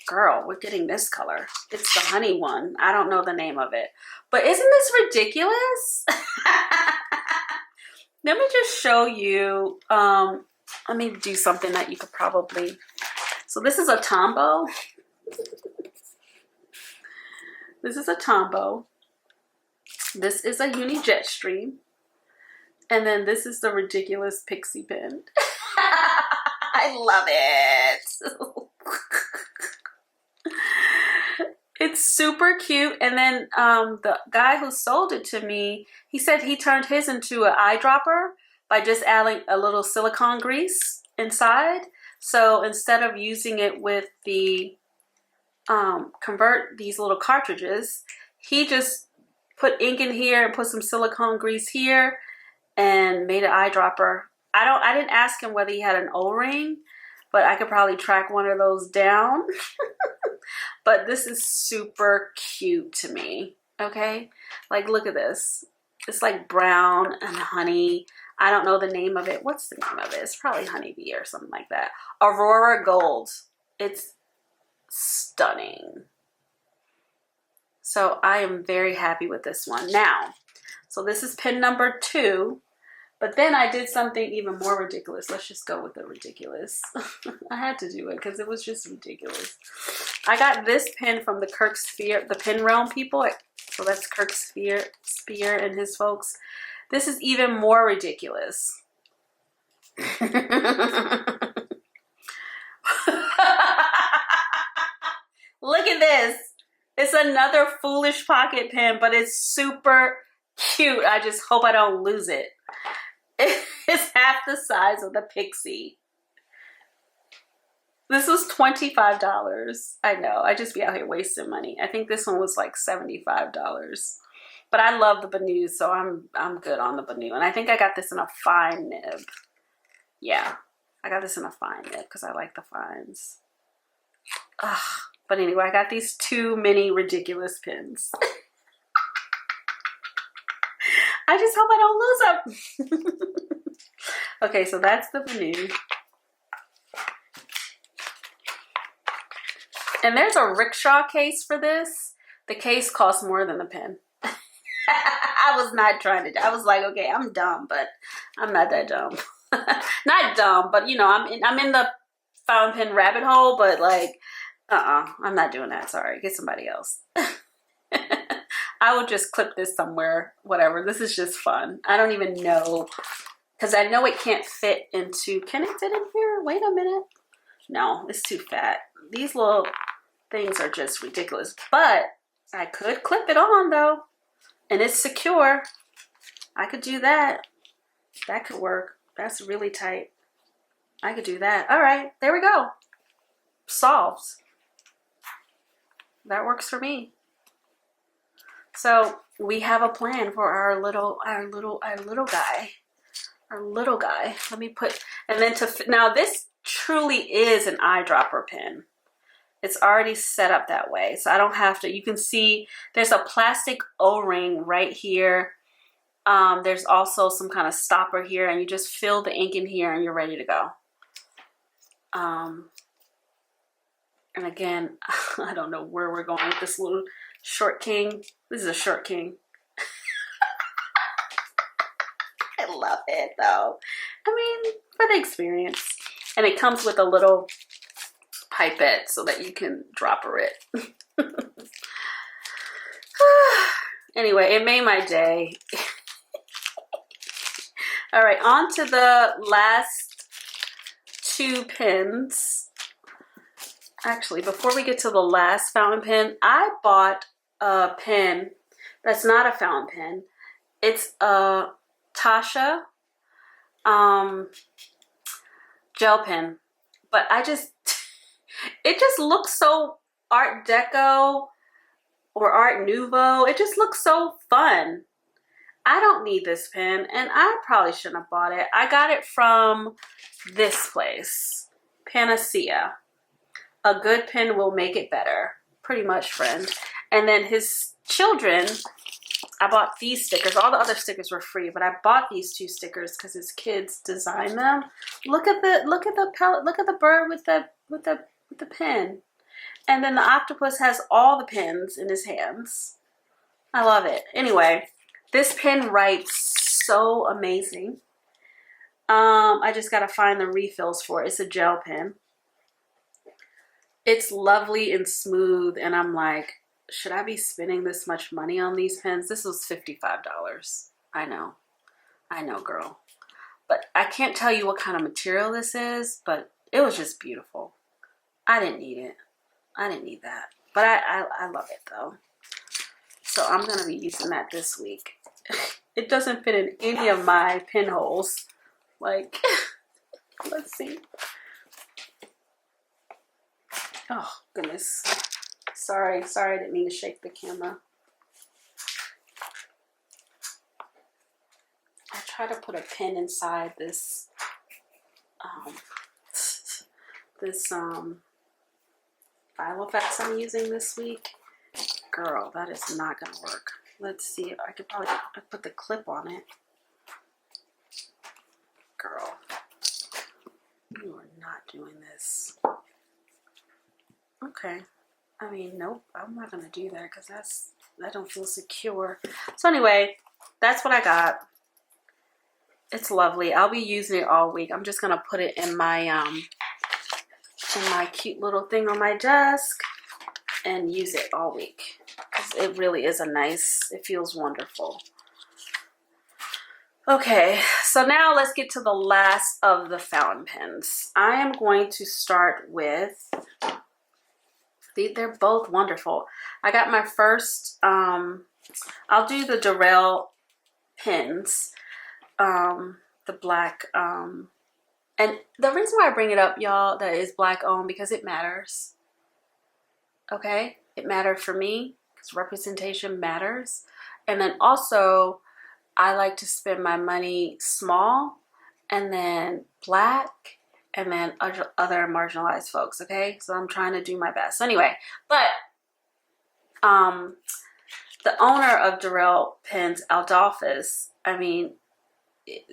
girl, we're getting this color. It's the honey one. I don't know the name of it. But isn't this ridiculous? Let me just show you. Let me do something that you could probably. So this is a Tombow. This is a Tombow. This is a Uni Jetstream. And then this is the ridiculous Pixie pen. I love it. It's super cute. And then the guy who sold it to me, he said he turned his into an eyedropper by just adding a little silicone grease inside. So instead of using it with the convert these little cartridges, he just put ink in here and put some silicone grease here and made an eyedropper. I didn't ask him whether he had an O-ring, but I could probably track one of those down. But this is super cute to me. Okay, like look at this. It's like brown and honey. I don't know the name of it. What's the name of it? It's probably honeybee or something like that. Aurora Gold. It's stunning. So I am very happy with this one. Now, so this is pen number 2. But then I did something even more ridiculous. Let's just go with the ridiculous. I had to do it because it was just ridiculous. I got this pen from the KIRK SPEER, the Pen Realm people. So that's KIRK SPEER and his folks. This is even more ridiculous. at this. It's another foolish pocket pen, but it's super cute. I just hope I don't lose it. It's half the size of the Pixie. This was $25. I know, I just be out here wasting money. I think this one was like $75. But I love the Benu, so I'm good on the Benu. And I think I got this in a fine nib. Yeah, I got this in a fine nib because I like the fines. Ugh. But anyway, I got these two mini ridiculous pins. I just hope I don't lose them. Okay, so that's the Benu. And there's a rickshaw case for this. The case costs more than the pen. I was not trying to, I was like, okay, I'm dumb, but I'm not that dumb. Not dumb, but you know, I'm in the fountain pen rabbit hole, but like, I'm not doing that. Sorry, get somebody else. I would just clip this somewhere, whatever. This is just fun. I don't even know, because I know it can't fit into, can it fit in here? Wait a minute. No, it's too fat. These little things are just ridiculous, but I could clip it on though, and it's secure. I could do that. That could work. That's really tight. I could do that. All right, there we go. Solved. That works for me. So we have a plan for our little guy. Our little guy. Let me put, and then now this truly is an eyedropper pen. It's already set up that way, so I don't have to. You can see there's a plastic O-ring right here. There's also some kind of stopper here, and you just fill the ink in here and you're ready to go. And again, I don't know where we're going with this little short king. This is a short king. I love it though. I mean, for the experience. And it comes with a little pipette so that you can dropper it. Anyway, it made my day. All right, on to the last two pens. Actually, before we get to the last fountain pen, I bought a pen that's not a fountain pen. It's a taccia gel pen, but it just looks so Art Deco or Art Nouveau. It just looks so fun. I don't need this pen, and I probably shouldn't have bought it. I got it from this place, PENACEA. A good pen will make it better. Pretty much, friend. And then his children, I bought these stickers. All the other stickers were free, but I bought these two stickers because his kids designed them. Look at the palette. Look at the bird with the pen. And then the octopus has all the pens in his hands. I love it. Anyway, this pen writes so amazing. I just gotta find the refills for it. It's a gel pen. It's lovely and smooth, and I'm like, should I be spending this much money on these pens? This was $55. I know, girl. But I can't tell you what kind of material this is, but it was just beautiful. I didn't need it. I didn't need that. But I love it though. So I'm gonna be using that this week. It doesn't fit in any of my pinholes. Like, let's see. Oh, goodness. Sorry, I didn't mean to shake the camera. I try to put a pin inside this, Filofax I'm using this week. Girl, that is not gonna work. Let's see if I could probably put the clip on it. Girl, you are not doing this. Okay. I mean, nope, I'm not gonna do that because that don't feel secure. So anyway, that's what I got. It's lovely. I'll be using it all week. I'm just gonna put it in my cute little thing on my desk and use it all week because it really is it feels wonderful. Okay, so now let's get to the last of the fountain pens. I am going to start with They're both wonderful. I got my first, I'll do the DARAILPENZ, the black, and the reason why I bring it up, y'all, that is black owned, because it matters. Okay, it mattered for me because representation matters. And then also, I like to spend my money small, and then black, and then other marginalized folks. Okay, so I'm trying to do my best. Anyway, but the owner of DARAILPENZ, Adolphus, I mean,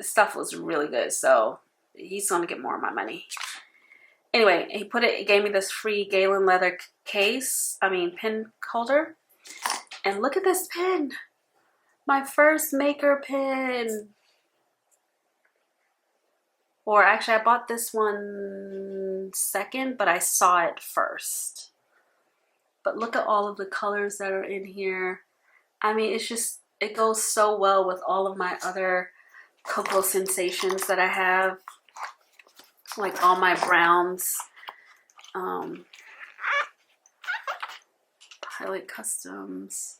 stuff was really good, so he's gonna get more of my money. Anyway, he gave me this free Galen leather pen holder. And look at this pen. My first maker pen. Or actually, I bought this one second, but I saw it first. But look at all of the colors that are in here. I mean, it goes so well with all of my other cocoa sensations that I have. Like all my browns, Pilot Customs.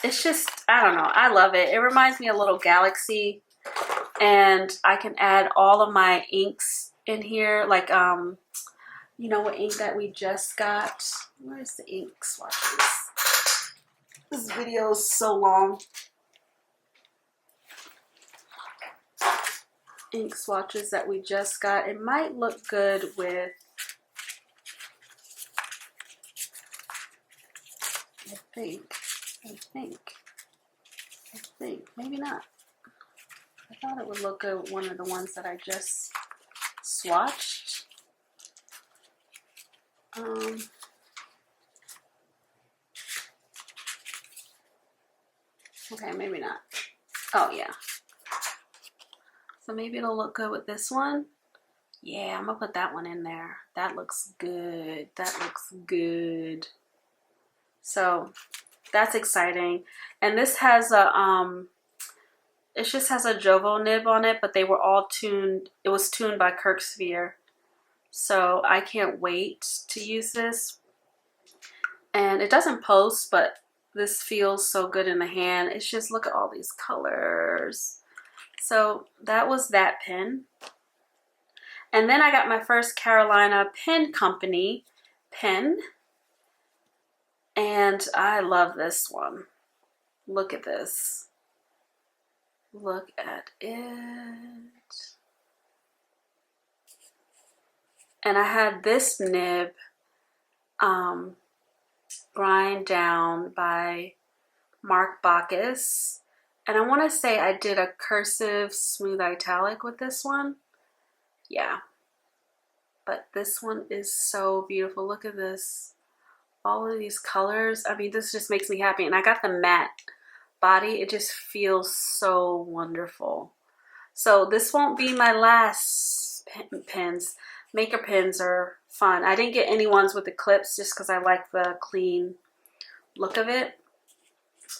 It's just, I don't know, I love it. It reminds me of a little galaxy, and I can add all of my inks in here. Like, you know what ink that we just got? Where's the ink swatches? This video is so long. Ink swatches that we just got. It might look good with, I think, maybe not. I thought it would look good with one of the ones that I just swatched. Okay, maybe not. Oh yeah. So maybe it'll look good with this one. Yeah, I'm gonna put that one in there. That looks good. That looks good. So that's exciting. And this has a it just has a Jovo nib on it, but they were all tuned. It was tuned by KIRK SPEER. So I can't wait to use this. And it doesn't post, but this feels so good in the hand. It's just, look at all these colors. So that was that pen. And then I got my first Carolina Pen Company pen. And I love this one. Look at this. Look at it. And I had this nib grind down by BACAS. And I want to say I did a cursive smooth italic with this one. Yeah. But this one is so beautiful. Look at this. All of these colors. I mean, this just makes me happy. And I got the matte body. It just feels so wonderful. So this won't be my last pens. Maker pens are fun. I didn't get any ones with the clips just because I like the clean look of it.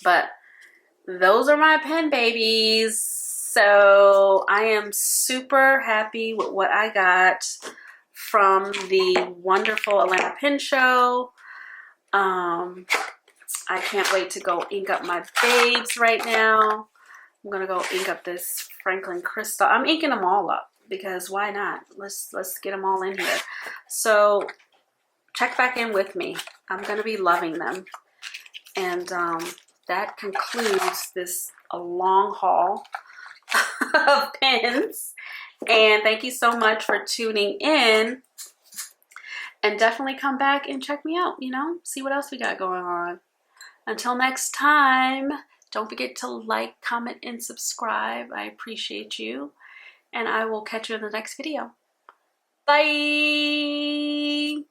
But those are my pen babies. So I am super happy with what I got from the wonderful Atlanta Pen Show. I can't wait to go ink up my babes right now. I'm gonna go ink up this Franklin Crystal. I'm inking them all up because why not? Let's get them all in here. So check back in with me. I'm gonna be loving them. And that concludes this long haul of pens. And thank you so much for tuning in. And definitely come back and check me out, you know, see what else we got going on. Until next time, don't forget to like, comment, and subscribe. I appreciate you. And I will catch you in the next video. Bye!